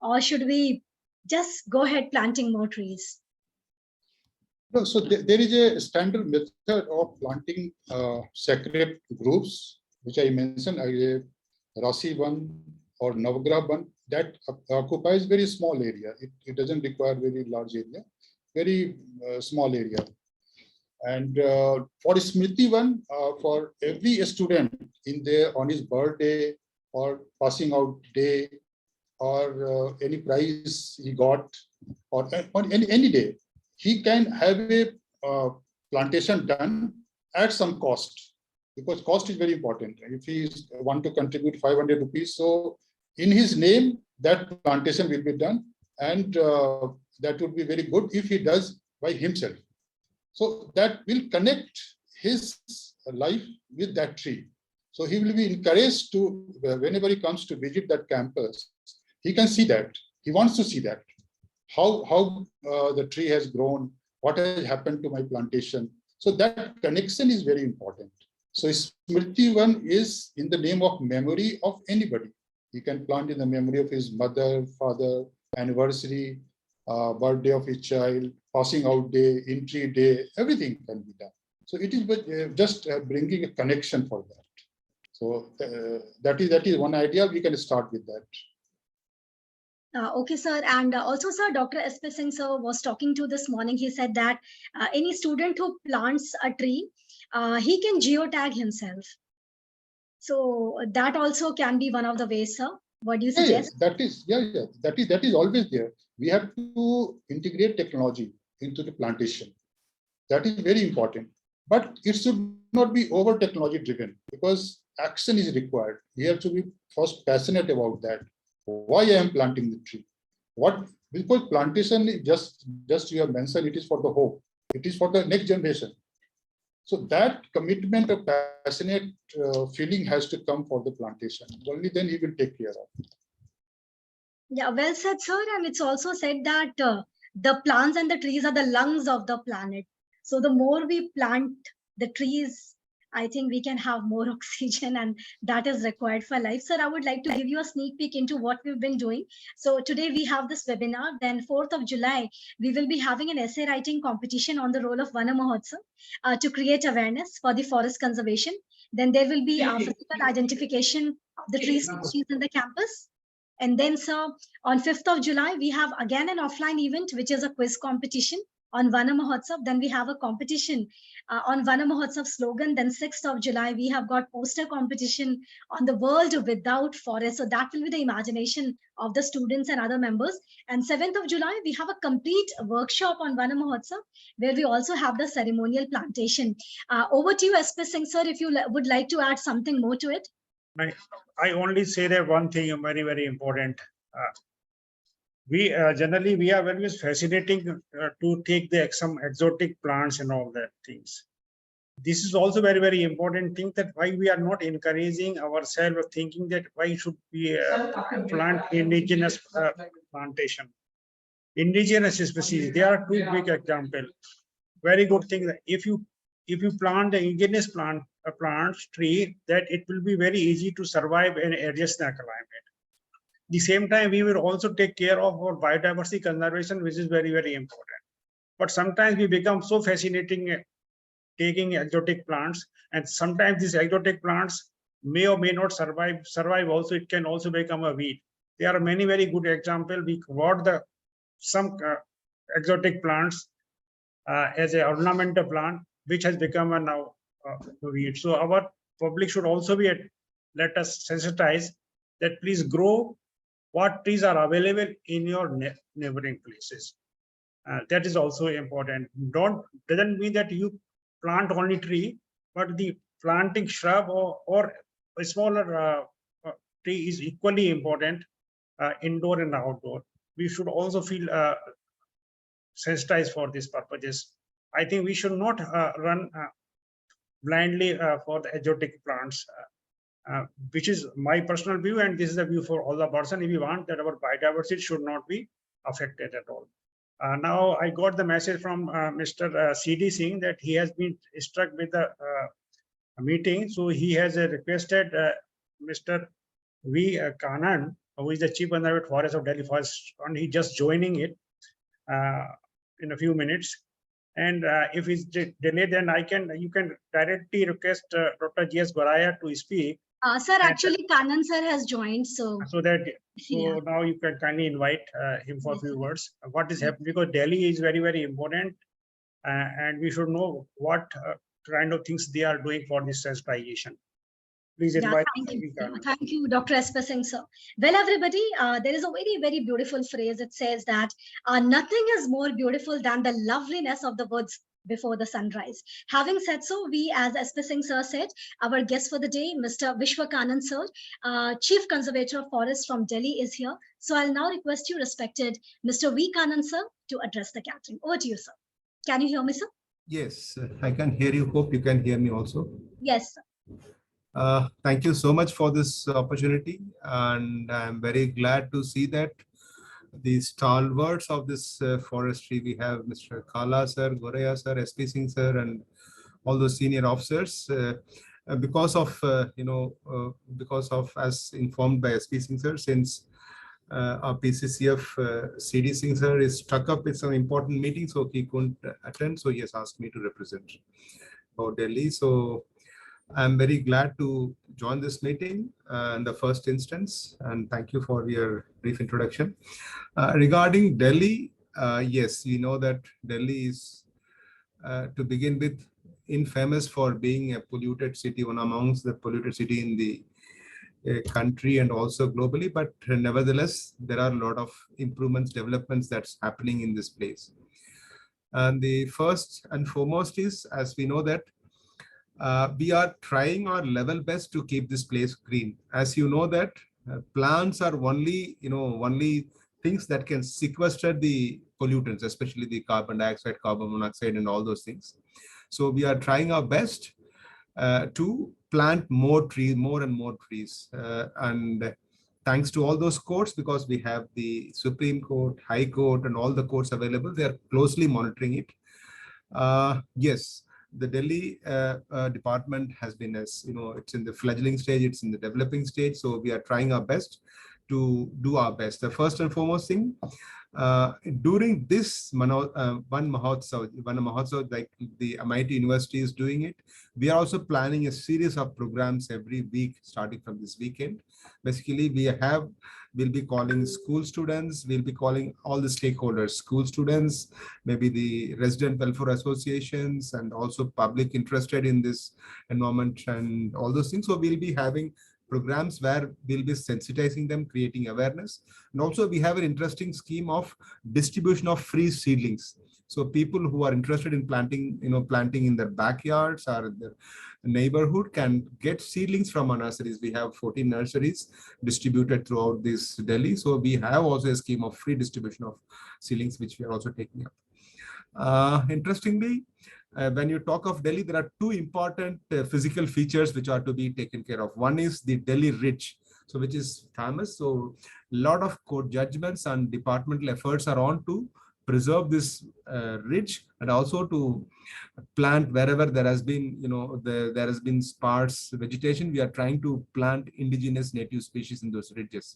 Or should we just go ahead planting more trees? No, so there is a standard method of planting sacred groups, which I mentioned. Rasi 1 or Navagrah 1, that occupies very small area. It doesn't require very large area, very small area. And for Smriti 1, for every student on his birthday or passing out day or any prize he got or on any day, he can have a plantation done at some cost. Because cost is very important. If he want to contribute 500 rupees, so in his name, that plantation will be done. And that would be very good if he does by himself. So that will connect his life with that tree. So he will be encouraged to, whenever he comes to visit that campus, he can see that. He wants to see that. How the tree has grown, what has happened to my plantation. So that connection is very important. So Smriti 1 is in the name of memory of anybody. He can plant in the memory of his mother, father, anniversary, birthday of his child, passing out day, entry day, everything can be done. So it is just bringing a connection for that. So that is one idea. We can start with that. Okay, sir. And also, sir, Dr. S.P. Singh, sir, was talking to this morning. He said that any student who plants a tree, he can geotag himself. So that also can be one of the ways, sir. What do you suggest? That is always there. We have to integrate technology into the plantation. That is very important. But it should not be over technology driven, because action is required. We have to be first passionate about that. Why I am planting the tree? Because plantation is just you have mentioned, it is for the hope. It is for the next generation. So that commitment of passionate feeling has to come for the plantation. Only then he will take care of. Yeah, well said, sir. And it's also said that the plants and the trees are the lungs of the planet. So the more we plant the trees, I think we can have more oxygen, and that is required for life. Sir, I would like to give you a sneak peek into what we've been doing. So today we have this webinar. Then 4th of July, we will be having an essay writing competition on the role of Vana Mahotsav to create awareness for the forest conservation. Then there will be a physical identification of the tree species in the campus. And then, sir, on 5th of July, we have again an offline event, which is a quiz competition on Vana Mahotsav. Then we have a competition on Vana Mahotsav slogan. Then 6th of July, we have got poster competition on the world without forest. So that will be the imagination of the students and other members. And 7th of July, we have a complete workshop on Vana Mahotsav, where we also have the ceremonial plantation. Over to you, SP Singh, sir, if you would like to add something more to it. I only say that one thing very, very important. We generally we are very fascinating to take some exotic plants and all that things. This is also very, very important thing, that why we are not encouraging ourselves of thinking that why should we plant indigenous plantation. Indigenous species, there are two big examples. Very good thing that if you plant the indigenous plants tree, that it will be very easy to survive in adjacent climate. The same time, we will also take care of our biodiversity conservation, which is very, very important. But sometimes we become so fascinating taking exotic plants, and sometimes these exotic plants may or may not survive also. It can also become a weed. There are many very good examples. We bought some exotic plants as an ornamental plant, which has become a now weed. So our public should also be let us sensitize that please grow what trees are available in your neighboring places. That is also important. Doesn't mean that you plant only tree, but the planting shrub or a smaller tree is equally important, indoor and outdoor. We should also feel sensitized for these purposes. I think we should not run blindly for the exotic plants, which is my personal view, and this is the view for all the person. If we want that our biodiversity should not be affected at all. Now I got the message from Mr. CD Singh that he has been struck with the meeting. So he has requested Mr. V. Kanan, who is the Chief Conservative Forest of Delhi Forest, and he just joining it in a few minutes. And if it's delayed, then you can directly request Dr. G.S. Goraya to speak. Sir, actually, Kanan sir has joined, so yeah. Now you can kindly invite him for a few words. What is happening, because Delhi is very, very important, and we should know what kind of things they are doing for this sensitization. Please invite. Thank you, Dr. SP Singh, sir. Well, everybody, there is a very, very beautiful phrase. It says that nothing is more beautiful than the loveliness of the woods before the sunrise. Having said so, we, as SP Singh sir said, our guest for the day, Mr. Vishwakanand sir, Chief Conservator of Forest from Delhi, is here. So I'll now request you, respected Mr. V. Kanand sir, to address the gathering. Over to you, sir. Can you hear me, sir? Yes, I can hear you. Hope you can hear me also. Yes, sir. Thank you so much for this opportunity, and I'm very glad to see that the stalwarts of this forestry, we have Mr. Kala sir, Goraya sir, SP Singh sir, and all those senior officers. Because of as informed by SP Singh sir, since our PCCF CD Singh sir is stuck up with some important meeting, so he couldn't attend. So he has asked me to represent for Delhi. So I'm very glad to join this meeting in the first instance, and thank you for your brief introduction. Regarding Delhi, yes, you know that Delhi is, to begin with, infamous for being a polluted city, one amongst the polluted city in the country and also globally, but nevertheless, there are a lot of improvements, developments that's happening in this place. And the first and foremost is, as we know that, we are trying our level best to keep this place green. As you know that plants are only things that can sequester the pollutants, especially the carbon dioxide, carbon monoxide, and all those things. So we are trying our best to plant more and more trees. And thanks to all those courts, because we have the Supreme Court, High Court, and all the courts available, they are closely monitoring it. Yes, the Delhi department has been, as you know, it's in the fledgling stage, it's in the developing stage. So we are trying our best to do our best. The first and foremost thing, during this one Mahotsav, like the MIT University is doing it, we are also planning a series of programs every week, starting from this weekend. Basically, we'll be calling school students, we'll be calling all the stakeholders, school students, maybe the resident welfare associations, and also public interested in this environment and all those things. So we'll be having programs where we'll be sensitizing them, creating awareness. And also we have an interesting scheme of distribution of free seedlings. So people who are interested in planting, planting in their backyards or in their neighborhood can get seedlings from our nurseries. We have 14 nurseries distributed throughout this Delhi. So we have also a scheme of free distribution of seedlings, which we are also taking up. Interestingly, when you talk of Delhi, there are two important physical features which are to be taken care of. One is the Delhi Ridge, so which is famous. So a lot of court judgments and departmental efforts are on to preserve this ridge, and also to plant wherever there has been, there has been sparse vegetation. We are trying to plant indigenous native species in those ridges.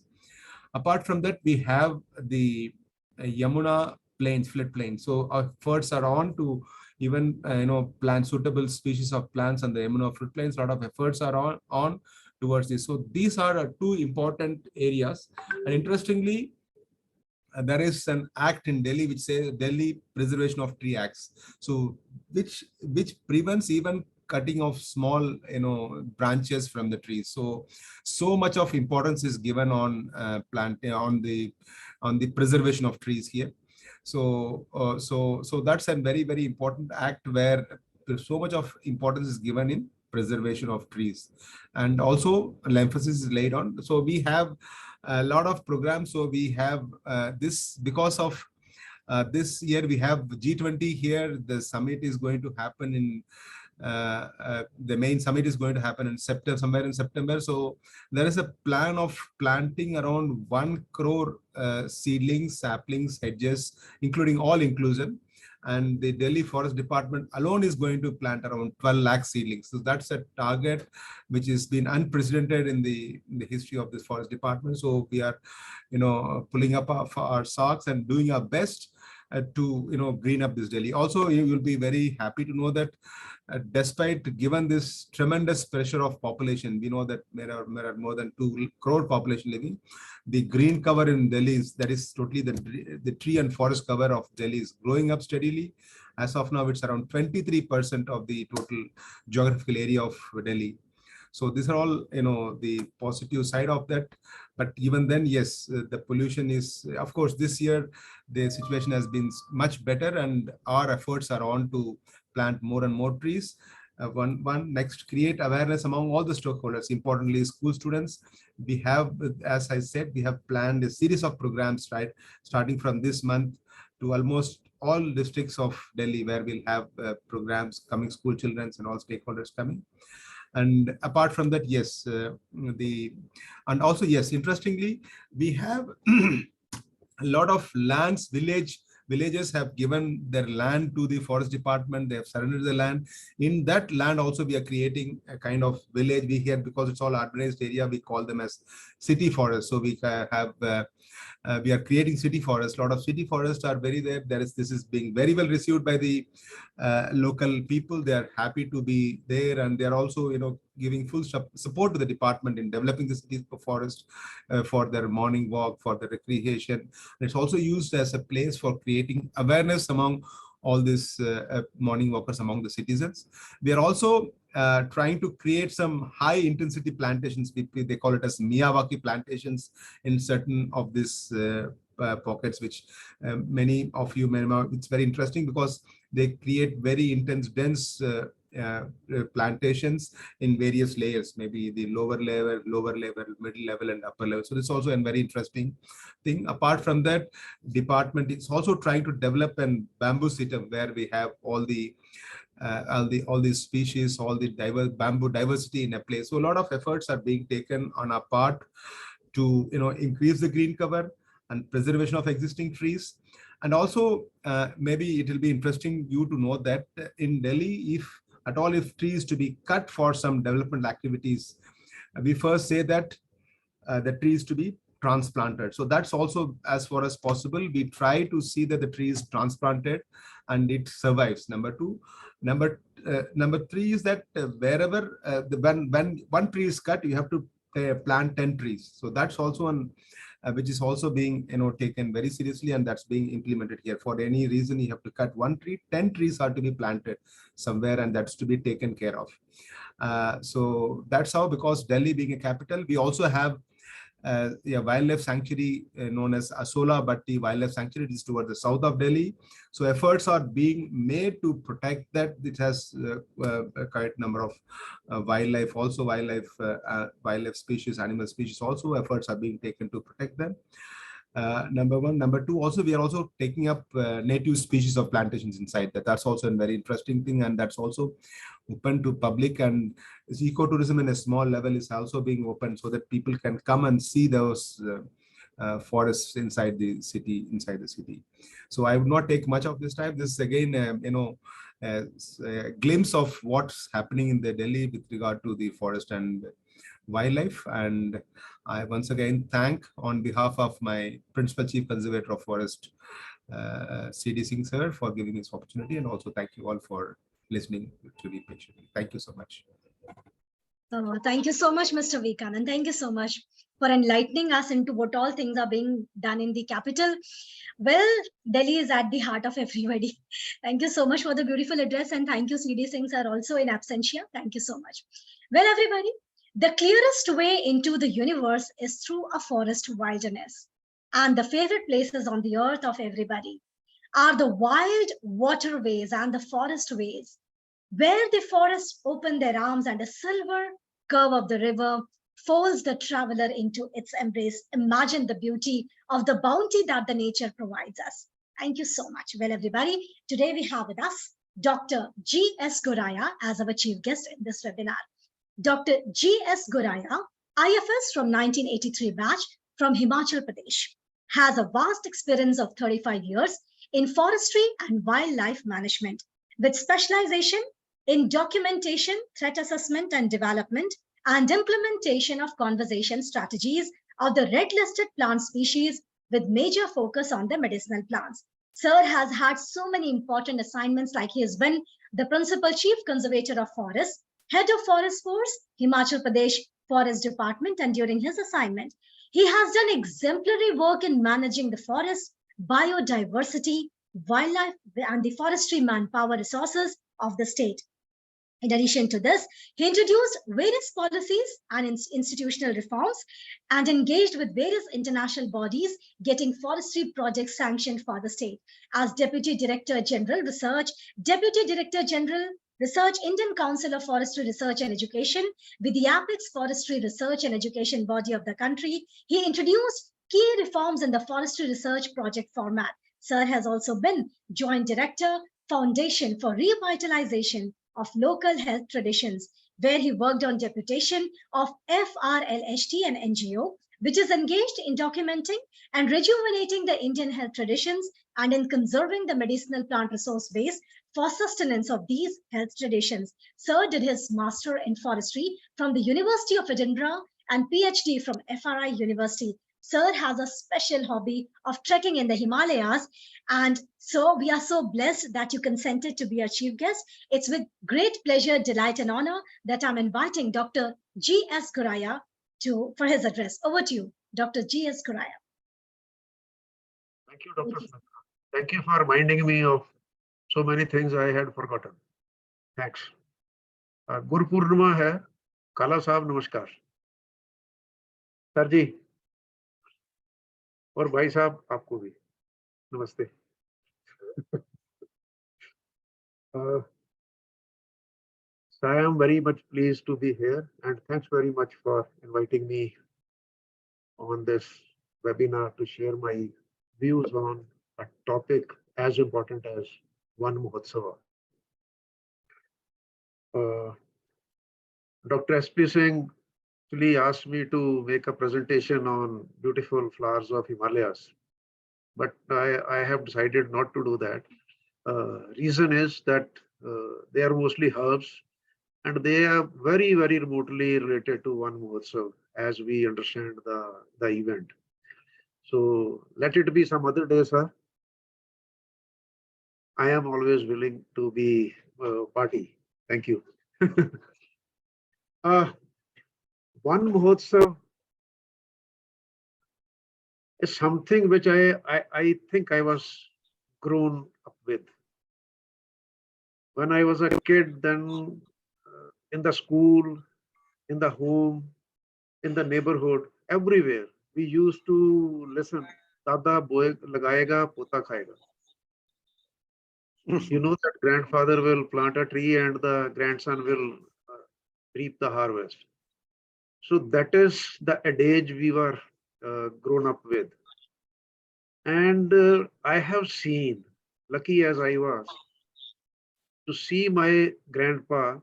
Apart from that, we have the Yamuna plains, floodplains. So our efforts are on to even plant suitable species of plants on the Yamuna floodplains. A lot of efforts are on towards this. So these are two important areas. And interestingly, there is an act in Delhi which says Delhi Preservation of Tree Acts. So which prevents even cutting of small branches from the trees. So much of importance is given on planting, on the preservation of trees here. So that's a very, very important act where so much of importance is given in preservation of trees, and also an emphasis is laid on. So we have a lot of programs. So we have this because of this year we have G20 here. The summit is going to happen in the main summit is going to happen in September, somewhere in September. So there is a plan of planting around 1 crore seedlings, saplings, hedges, including all inclusion. And the Delhi Forest Department alone is going to plant around 12 lakh seedlings. So that's a target which has been unprecedented in the history of this Forest Department. So we are, pulling up our socks and doing our best to green up this Delhi. Also, you will be very happy to know that despite given this tremendous pressure of population, we know that there are more than 2 crore population living. The green cover in Delhi is totally the tree and forest cover of Delhi is growing up steadily. As of now, it's around 23% of the total geographical area of Delhi. So these are all, the positive side of that. But even then, yes, the pollution is, of course, this year, the situation has been much better, and our efforts are on to plant more and more trees. Next, create awareness among all the stakeholders, importantly, school students. We have, as I said, we have planned a series of programs, right, starting from this month to almost all districts of Delhi, where we'll have programs coming, school children and all stakeholders coming. And apart from that, yes, interestingly, we have a lot of lands, villages have given their land to the forest department. They have surrendered the land. In that land also, we are creating a kind of village. We here, because it's all urbanized area, we call them as city forests. So we have we are creating city forests. A lot of city forests are very there. This is being very well received by the local people. They are happy to be there, and they are also giving full support to the department in developing the city forest for their morning walk, for the recreation. And it's also used as a place for creating awareness among all these morning walkers among the citizens. We are also trying to create some high intensity plantations. They call it as Miyawaki plantations in certain of these pockets, which many of you may know. It's very interesting because they create very intense, dense plantations in various layers, maybe the lower level, middle level, and upper level. So this is also a very interesting thing. Apart from that, department is also trying to develop a bamboo system where we have all these species, all the diverse bamboo diversity in a place. So a lot of efforts are being taken on our part to increase the green cover and preservation of existing trees. And also maybe it will be interesting you to know that in Delhi, if at all if trees to be cut for some development activities, we first say that the trees to be transplanted. So that's also as far as possible. We try to see that the tree is transplanted and it survives. Number two. Number three is that wherever when one tree is cut, you have to plant 10 trees. So that's also an which is also being taken very seriously, and that's being implemented here. For any reason you have to cut one tree, 10 trees are to be planted somewhere, and that's to be taken care of. So that's how, because Delhi being a capital, we also have a wildlife sanctuary known as Asola Bhatti Wildlife Sanctuary. It is towards the south of Delhi. So efforts are being made to protect that. It has a correct number of wildlife species, animal species. Also efforts are being taken to protect them. Number one. Number two, also we are also taking up native species of plantations inside that. That's also a very interesting thing, and that's also open to public, and ecotourism in a small level is also being open so that people can come and see those forests inside the city. So I would not take much of this time. This is again a glimpse of what's happening in the Delhi with regard to the forest and wildlife. And I once again thank on behalf of my Principal Chief Conservator of Forest, C.D. Singh sir, for giving this opportunity, and also thank you all for listening to me patiently. Thank you so much. Thank you so much, Mr. Vikan, and thank you so much for enlightening us into what all things are being done in the capital. Well, Delhi is at the heart of everybody. Thank you so much for the beautiful address, and thank you, C.D. Singh sir, also in absentia. Thank you so much. Well, everybody, the clearest way into the universe is through a forest wilderness. And the favorite places on the earth of everybody are the wild waterways and the forest ways, where the forests open their arms and a silver curve of the river folds the traveler into its embrace. Imagine the beauty of the bounty that the nature provides us. Thank you so much. Well, everybody, today we have with us Dr. G.S. Goraya as our chief guest in this webinar. Dr. G.S. Goraya, IFS from 1983 batch from Himachal Pradesh, has a vast experience of 35 years in forestry and wildlife management, with specialization in documentation, threat assessment and development, and implementation of conservation strategies of the red-listed plant species, with major focus on the medicinal plants. Sir has had so many important assignments, like he has been the Principal Chief Conservator of Forests, Head of Forest Force, Himachal Pradesh Forest Department, and during his assignment, he has done exemplary work in managing the forest, biodiversity, wildlife, and the forestry manpower resources of the state. In addition to this, he introduced various policies and institutional reforms and engaged with various international bodies, getting forestry projects sanctioned for the state. As Deputy Director General Research, Deputy Director General Research, Indian Council of Forestry Research and Education, with the apex forestry research and education body of the country, he introduced key reforms in the forestry research project format. Sir has also been Joint Director, Foundation for Revitalization of Local Health Traditions, where he worked on deputation of FRLHT, an NGO, which is engaged in documenting and rejuvenating the Indian health traditions and in conserving the medicinal plant resource base for sustenance of these health traditions. Sir did his master in forestry from the University of Edinburgh and PhD from FRI University. Sir has a special hobby of trekking in the Himalayas, and so we are so blessed that you consented to be our chief guest. It's with great pleasure, delight, and honor that I'm inviting Dr. G.S. Goraya for his address. Over to you, Dr. G.S. Goraya. Thank you, Dr. Smith. Thank you for reminding me of so many things I had forgotten. Thanks. Guru Purnima hai. Kala Sahab, namaskar. Sir ji. और भाई साहब आपको भी नमस्ते. So I am very much pleased to be here, and thanks very much for inviting me on this webinar to share my views on a topic as important as Van Mahotsav. Dr. S.P. Singh actually asked me to make a presentation on beautiful flowers of Himalayas, but I have decided not to do that. Reason is that they are mostly herbs and they are very, very remotely related to one Mahotsav as we understand the event. So let it be some other day, sir. I am always willing to be party. Thank you. One Mahotsav is something which I think I was grown up with. When I was a kid, then in the school, in the home, in the neighborhood, everywhere, we used to listen. Dada boy lagayega, pota khayega. You know that grandfather will plant a tree and the grandson will reap the harvest. So that is the adage we were grown up with. And I have seen, lucky as I was, to see my grandpa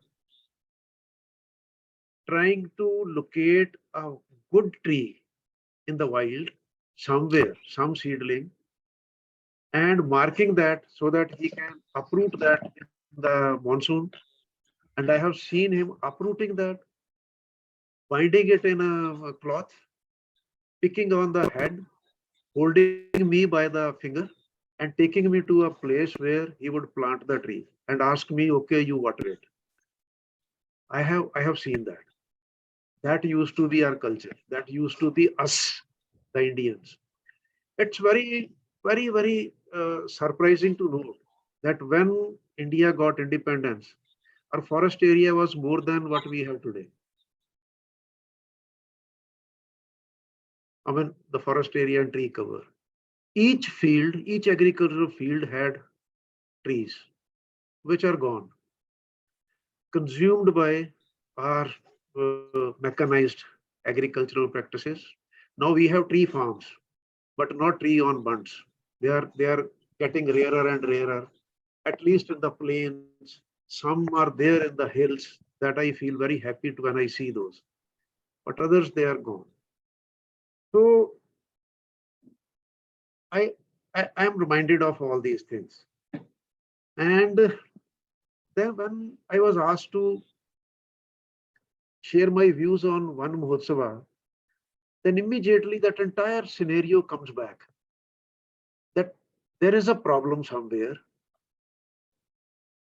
trying to locate a good tree in the wild, somewhere, some seedling, and marking that so that he can uproot that in the monsoon. And I have seen him uprooting that, binding it in a cloth, picking on the head, holding me by the finger, and taking me to a place where he would plant the tree and ask me, okay, you water it. I have seen that. That used to be our culture. That used to be us, the Indians. It's very, very, very surprising to know that when India got independence, our forest area was more than what we have today. I mean, the forest area and tree cover. Each field, each agricultural field had trees, which are gone, consumed by our mechanized agricultural practices. Now we have tree farms, but not tree on bunds. They are getting rarer and rarer, at least in the plains. Some are there in the hills that I feel very happy to when I see those, but others they are gone. So I am reminded of all these things. And then when I was asked to share my views on one Mahotsava, then immediately that entire scenario comes back. That there is a problem somewhere.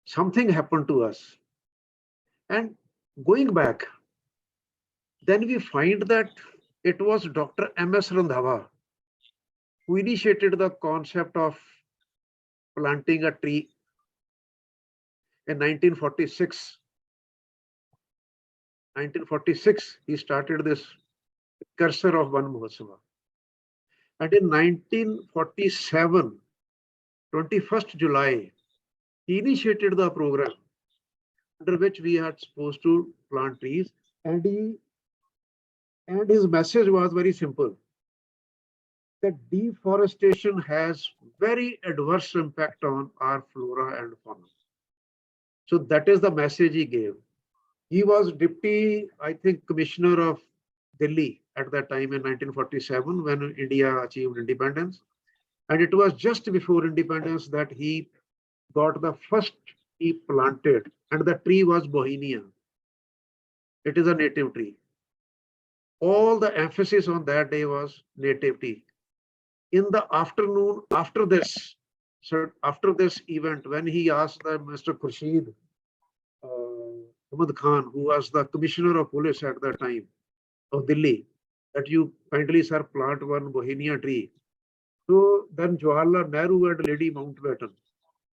Something happened to us. And going back, then we find that it was Dr. M.S. Randhawa who initiated the concept of planting a tree in 1946. 1946, he started this cursor of one Mahotsava. And in 1947, 21st July, he initiated the program under which we are supposed to plant trees. And his message was very simple, that deforestation has very adverse impact on our flora and fauna. So that is the message he gave. He was deputy, I think, commissioner of Delhi at that time in 1947 when India achieved independence. And it was just before independence that he got the first tree planted, and the tree was Bohemia. It is a native tree. All the emphasis on that day was nativity. In the afternoon, after this event, when he asked the Mr. Khurshid Ahmad Khan, who was the commissioner of police at that time of Delhi, that you kindly, sir, plant one Bohemia tree. So then Jawaharlal Nehru and Lady Mountbatten,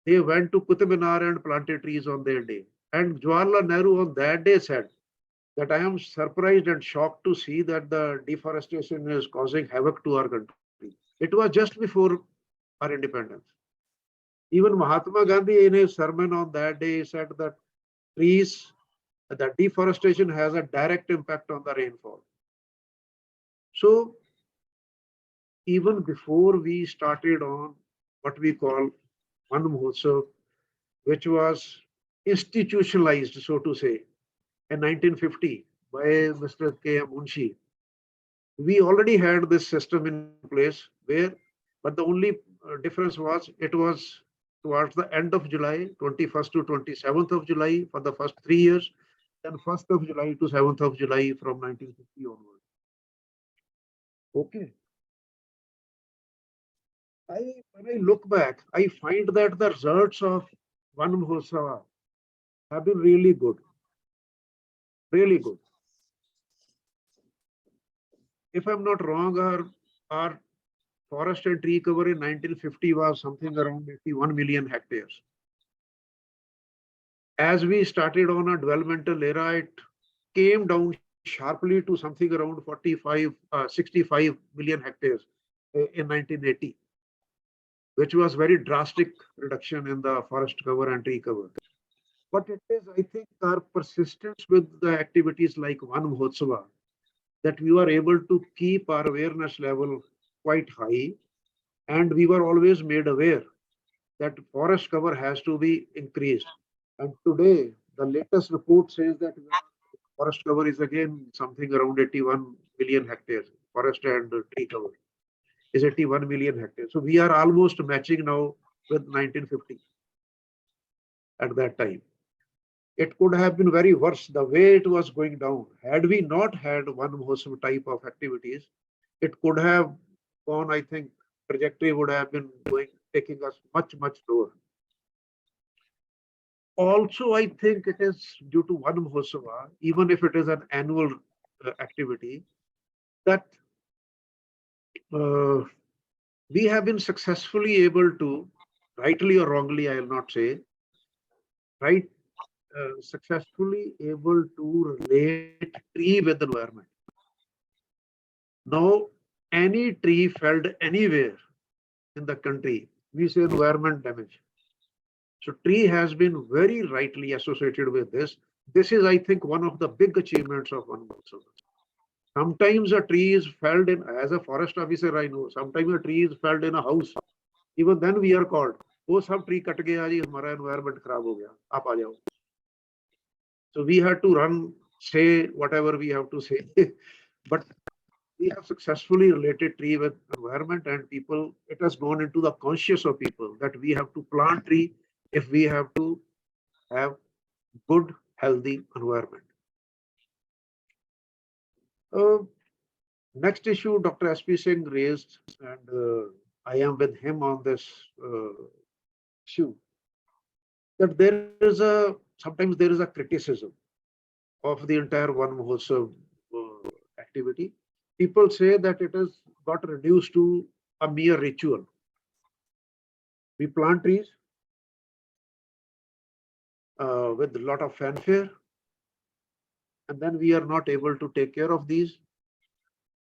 they went to Qutub Minar and planted trees on their day. And Jawaharlal Nehru on that day said that I am surprised and shocked to see that the deforestation is causing havoc to our country. It was just before our independence. Even Mahatma Gandhi in his sermon on that day said that that deforestation has a direct impact on the rainfall. So even before we started on what we call Van Mahotsav, which was institutionalized, so to say, in 1950, by Mr. K.M. Munshi. We already had this system in place where, but the only difference was it was towards the end of July, 21st to 27th of July for the first 3 years, then 1st of July to 7th of July from 1950 onwards. Okay. When I look back, I find that the results of Van Mahotsav have been really good. Really good. If I'm not wrong, our forest and tree cover in 1950 was something around 81 million hectares. As we started on a developmental era, it came down sharply to something around 65 million hectares in 1980, which was very drastic reduction in the forest cover and tree cover. But it is, I think, our persistence with the activities like Van Mahotsav that we were able to keep our awareness level quite high, and we were always made aware that forest cover has to be increased. And today, the latest report says that forest cover is again something around 81 million hectares. Forest and tree cover is 81 million hectares. So we are almost matching now with 1950 at that time. It could have been very worse the way it was going down. Had we not had one Mahotsav type of activities, it could have gone, I think, trajectory would have been going, taking us much, much lower. Also, I think it is due to Van Mahotsav, even if it is an annual activity, that we have been successfully able to, rightly or wrongly, I will not say, right, successfully able to relate tree with the environment. Now, any tree felled anywhere in the country, we say environment damage. So tree has been very rightly associated with this. This is, I think, one of the big achievements of Van Mahotsav. Sometimes a tree is felled in, as a forest officer, I know, sometimes a tree is felled in a house. Even then we are called, oh, sab tree cut gaya ji, hamara environment kharab ho gaya, aap aa jao. So we had to run, say whatever we have to say, but we have successfully related tree with environment, and people, it has gone into the conscious of people that we have to plant tree if we have to have good, healthy environment. Next issue Dr. S.P. Singh raised, and I am with him on this issue, that there is sometimes there is a criticism of the entire Van Mahotsav activity. People say that it has got reduced to a mere ritual. We plant trees with a lot of fanfare, and then we are not able to take care of these.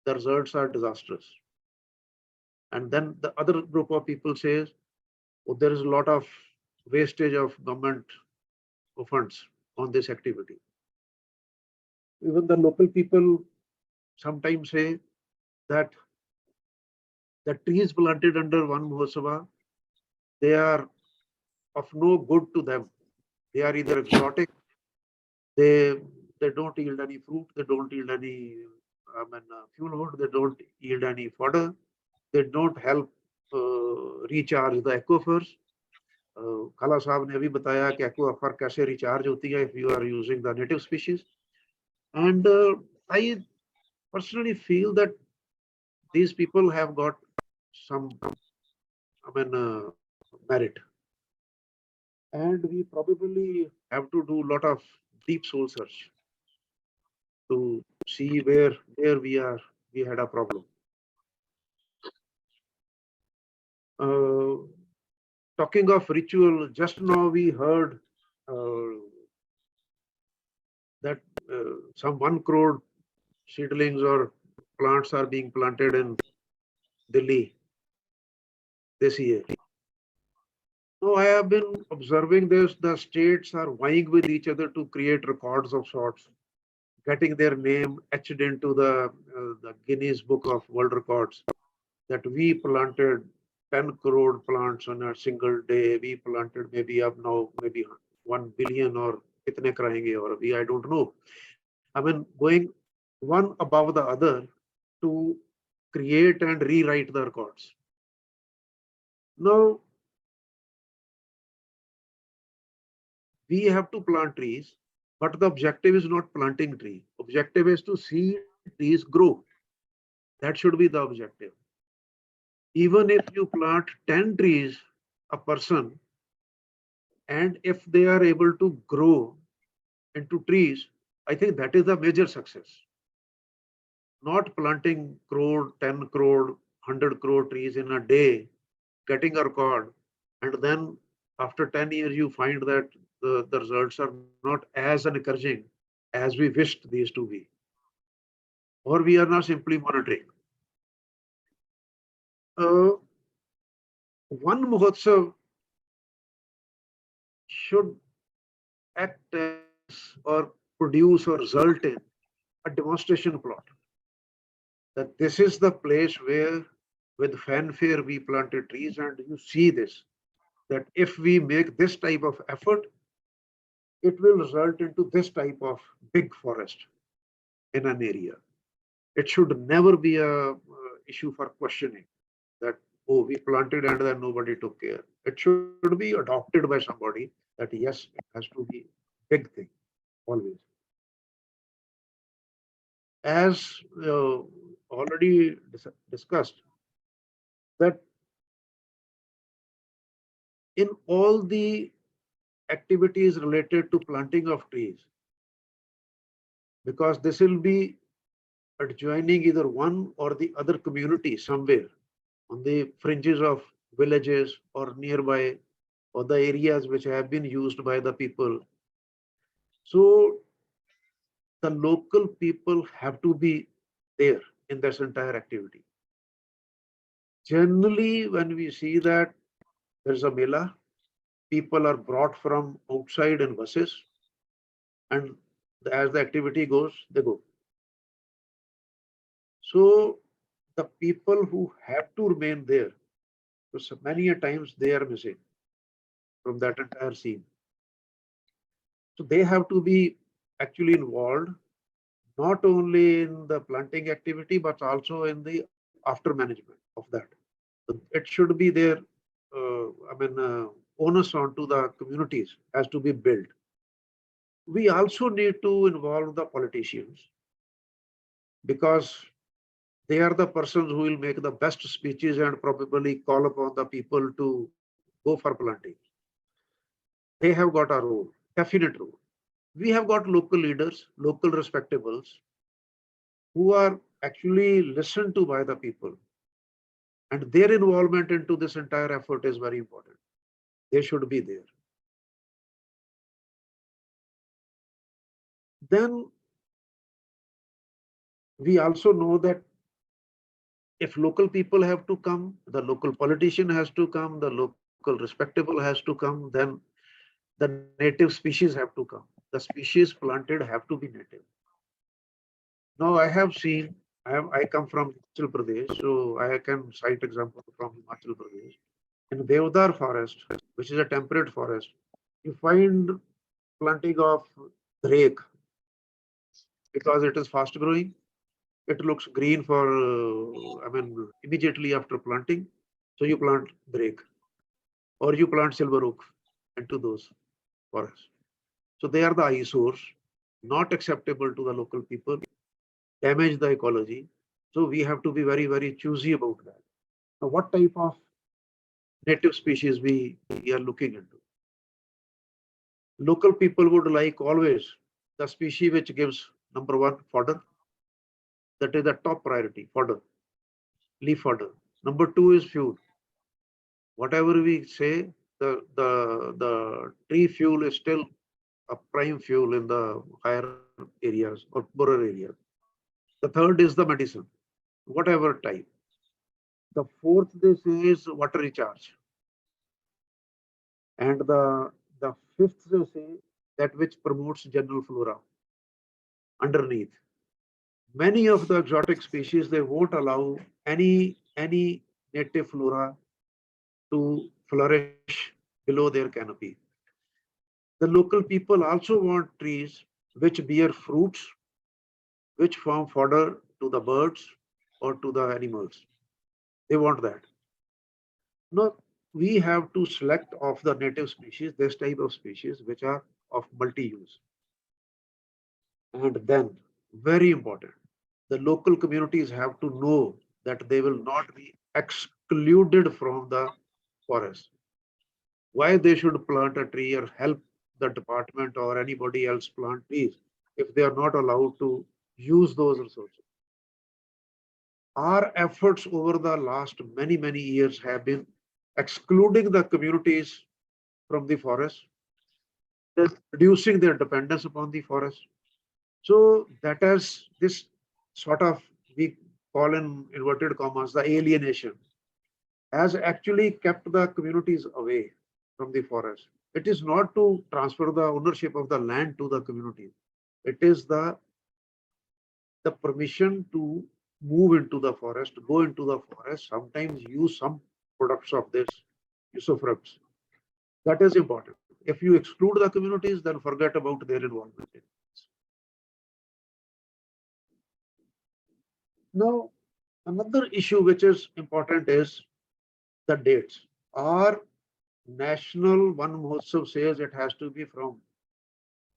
The results are disastrous. And then the other group of people says, oh, there is a lot of wastage of government funds on this activity. Even the local people sometimes say that the trees planted under Van Mahotsav, they are of no good to them. They are either exotic, they don't yield any fruit, they don't yield any fuel wood, they don't yield any fodder, they don't help recharge the aquifers. Kala साहब ने अभी बताया कि aquafer कैसे recharge होती है if you are using the native species. And I personally feel that these people have got some, merit. And we probably have to do a lot of deep soul search to see where we had a problem. Talking of ritual, just now we heard that some 1 crore seedlings or plants are being planted in Delhi this year. Now I have been observing this, the states are vying with each other to create records of sorts, getting their name etched into the Guinness Book of World Records, that we planted 10 crore plants on a single day. We planted maybe up now, maybe 1 billion or kitne karayenge, or I don't know. I mean, going one above the other to create and rewrite the records. Now, we have to plant trees, but the objective is not planting tree. Objective is to see trees grow. That should be the objective. Even if you plant 10 trees a person, and if they are able to grow into trees, I think that is a major success. Not planting crore, 10 crore, 100 crore trees in a day, getting a record, and then after 10 years you find that the results are not as encouraging as we wished these to be. Or we are not simply monitoring. One Mahotsav should act as or produce or result in a demonstration plot. That this is the place where with fanfare we planted trees, and you see this, that if we make this type of effort, it will result into this type of big forest in an area. It should never be a issue for questioning that, oh, we planted and then nobody took care. It should be adopted by somebody that yes, it has to be big thing always. As already discussed, that in all the activities related to planting of trees, because this will be adjoining either one or the other community somewhere on the fringes of villages or nearby or the areas which have been used by the people. So the local people have to be there in this entire activity. Generally, when we see that there's a mela, people are brought from outside in buses, and as the activity goes, they go. So the people who have to remain there, so many a times they are missing from that entire scene. So they have to be actually involved, not only in the planting activity, but also in the after management of that. So it should be their, onus onto the communities has to be built. We also need to involve the politicians because they are the persons who will make the best speeches and probably call upon the people to go for planting. They have got a role, definite role. We have got local leaders, local respectables, who are actually listened to by the people. And their involvement into this entire effort is very important. They should be there. Then we also know that if local people have to come, the local politician has to come, the local respectable has to come, then the native species have to come. The species planted have to be native. Now I have seen, I come from Himachal Pradesh, so I can cite example from Himachal Pradesh. In Deodar forest, which is a temperate forest, you find planting of drake because it is fast growing. It looks green for, immediately after planting. So you plant drake or you plant silver oak into those forests. So they are the eyesores, not acceptable to the local people, damage the ecology. So we have to be very, very choosy about that. Now, what type of native species we are looking into? Local people would like always the species which gives number one fodder. That is the top priority, fodder, leaf fodder. Number two is fuel. Whatever we say, the tree fuel is still a prime fuel in the higher areas or poorer areas. The third is the medicine, whatever type. The fourth they say is water recharge. And the fifth they say that which promotes general flora underneath. Many of the exotic species, they won't allow any native flora to flourish below their canopy. The local people also want trees which bear fruits which form fodder to the birds or to the animals. They want that. No, we have to select of the native species, this type of species, which are of multi-use. And then, very important, the local communities have to know that they will not be excluded from the forest. Why they should plant a tree or help the department or anybody else plant trees if they are not allowed to use those resources. Our efforts over the last many years have been excluding the communities from the forest, reducing their dependence upon the forest. So that is this sort of, we call in inverted commas, the alienation, has actually kept the communities away from the forest. It is not to transfer the ownership of the land to the community. It is the permission to move into the forest, go into the forest, sometimes use some products of this usufructs. That is important. If you exclude the communities, then forget about their involvement. Now, another issue which is important is the dates. Our national One Mahotsav says it has to be from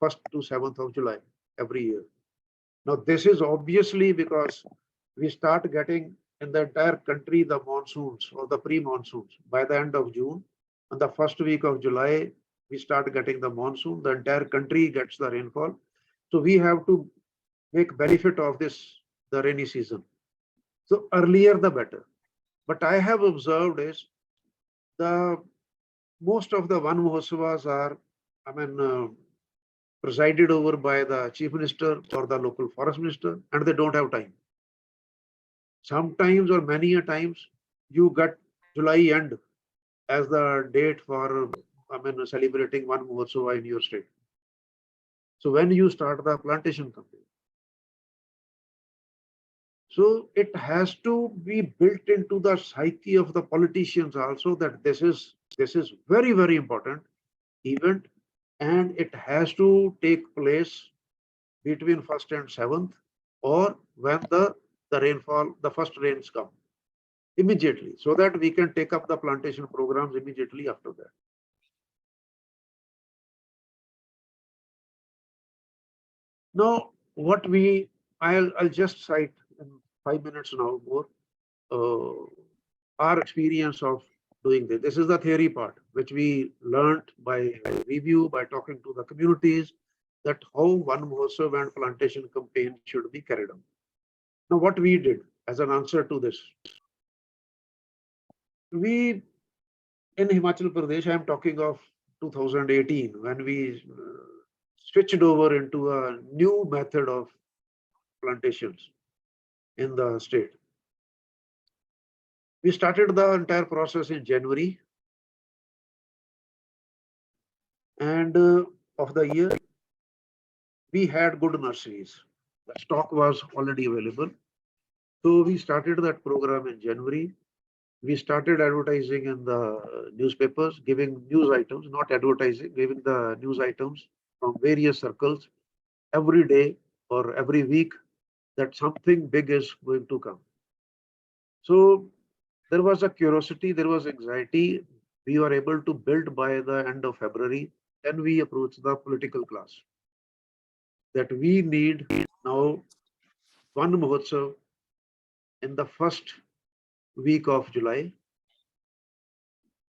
1st to 7th of July every year. Now, this is obviously because we start getting in the entire country the monsoons or the pre-monsoons by the end of June. And the first week of July, we start getting the monsoon. The entire country gets the rainfall. So we have to make benefit of this, the rainy season. So earlier the better. But I have observed is the most of the One Mahotsavas are, presided over by the chief minister or the local forest minister, and they don't have time. Sometimes or many a times you get July end as the date for celebrating One Mahotsava in your state. So when you start the plantation campaign. So it has to be built into the psyche of the politicians also that this is very important event, and it has to take place between 1st and 7th, or when the rainfall, the first rains come immediately, so that we can take up the plantation programs immediately after that. Now, what I'll just cite in 5 minutes now more our experience of doing this. This is the theory part, which we learned by review, by talking to the communities, that how One Mahotsav and plantation campaign should be carried on. Now, what we did as an answer to this, we in Himachal Pradesh, I am talking of 2018, when we switched over into a new method of plantations in the state. We started the entire process in January, and of the year, we had good nurseries. The stock was already available. So we started that program in January. We started advertising in the newspapers, giving news items, not advertising, giving the news items from various circles every day or every week that something big is going to come. So there was a curiosity, there was anxiety. We were able to build by the end of February. Then we approached the political class that we need now One Mahotsav in the first week of July.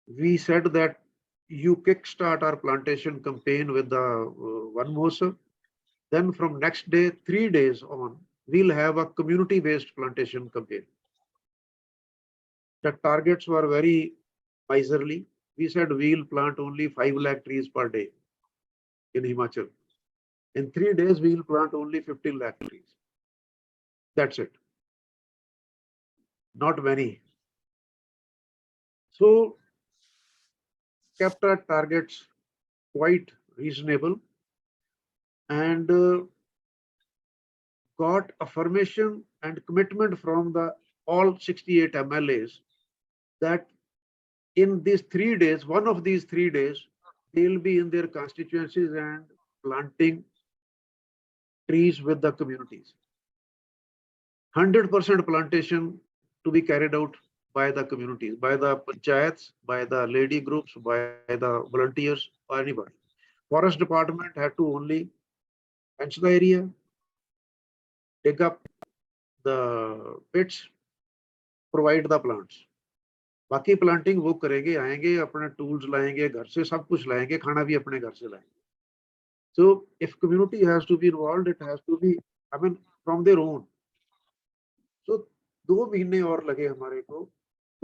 We said that you kickstart our plantation campaign with the One Mahotsav. Then from next day, 3 days on, we'll have a community-based plantation campaign. The targets were very miserly. We said we'll plant only 5 lakh trees per day in Himachal. In 3 days, we'll plant only 15 lakh trees. That's it. Not many. So kept our targets quite reasonable, and got affirmation and commitment from the all 68 MLAs that in these 3 days, one of these 3 days, they'll be in their constituencies and planting trees with the communities. 100% plantation to be carried out by the communities, by the panchayats, by the lady groups, by the volunteers, or anybody. Forest department had to only fence the area, dig up the pits, provide the plants. बाकी planting वो करेंगे, आएंगे, अपने tools लाएंगे, घर से सब कुछ लाएंगे, खाना भी अपने घर से लाएंगे. So if community has to be involved, it has to be, I mean, from their own. So 2 महीने और लगे हमारे को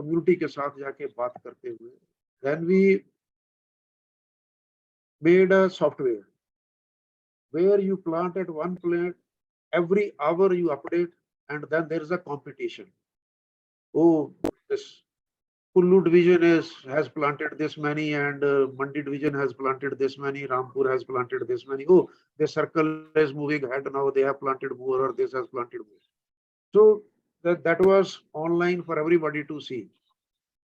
कम्युनिटी के साथ जाके बात करते हुए. Then we made a software where you plant at one plant, every hour you update, and then there is a competition. Oh, this Kullu division has planted this many, and Mandi division has planted this many, Rampur has planted this many. Oh, the circle is moving ahead now, they have planted more, or this has planted more. So that was online for everybody to see.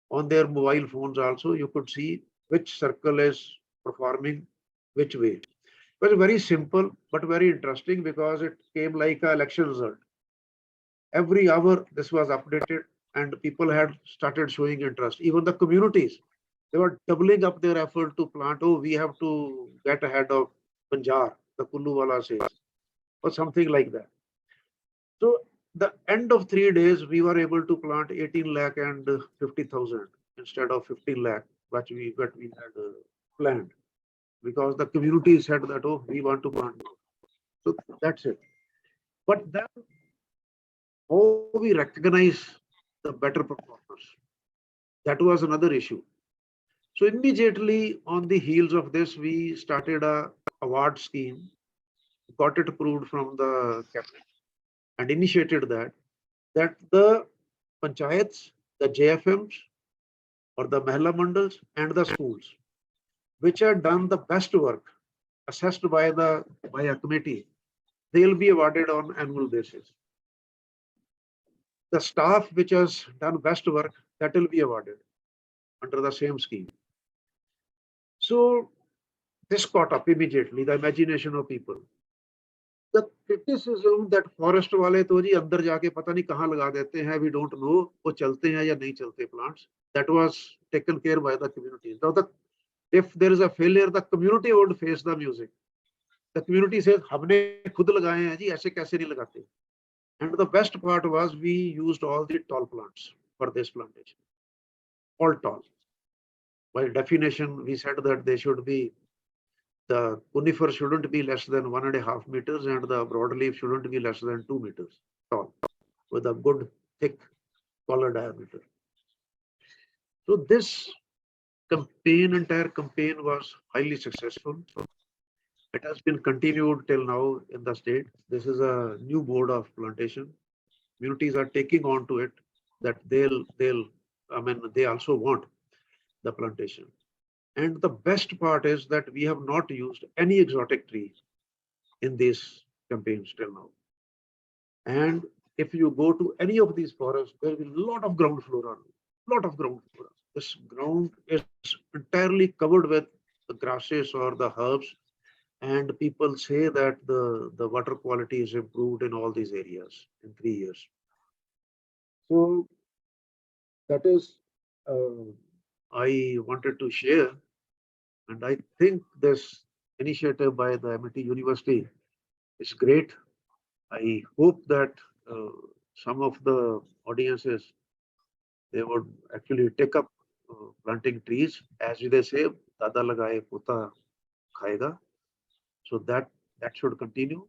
On their mobile phones also, you could see which circle is performing which way. It was very simple, but very interesting because it came like an election result. Every hour this was updated and people had started showing interest. Even the communities, they were doubling up their effort to plant. Oh, we have to get ahead of Banjar, the Kullu wala says, or something like that. So the end of 3 days, we were able to plant 18 lakh and 50,000 instead of 15 lakh, which we had planned, because the community said that, oh, we want to plant more. So that's it. But then how we recognize the better performers, that was another issue. So immediately on the heels of this, we started a award scheme, got it approved from the cabinet, and initiated that the panchayats, the JFMs, or the Mahila Mandals, and the schools, which had done the best work, assessed by a committee, they will be awarded on annual basis. The staff which has done best work, that will be awarded under the same scheme. So this caught up immediately the imagination of people. The criticism that forest वाले तो जी अंदर जाके पता नहीं कहाँ लगा देते हैं, we don't know, वो चलते हैं या नहीं चलते plants, that was taken care by the community. Now if there is a failure, the community would face the music. The community says हमने खुद लगाए हैं जी, ऐसे कैसे नहीं लगाते. And the best part was we used all the tall plants for this plantation, all tall. By definition, we said that they should be, the conifer shouldn't be less than 1.5 meters and the broadleaf shouldn't be less than 2 meters tall, with a good thick collar diameter. So this entire campaign was highly successful. It has been continued till now in the state. This is a new board of plantation. Communities are taking on to it, that they also want the plantation. And the best part is that we have not used any exotic tree in these campaigns till now. And if you go to any of these forests, there will be a lot of ground flora. This ground is entirely covered with the grasses or the herbs. And people say that the water quality is improved in all these areas in 3 years. So that is, I wanted to share. And I think this initiative by the Amity University is great. I hope that some of the audiences, they would actually take up planting trees. As they say, Dada lagaye pota khayega. So that should continue.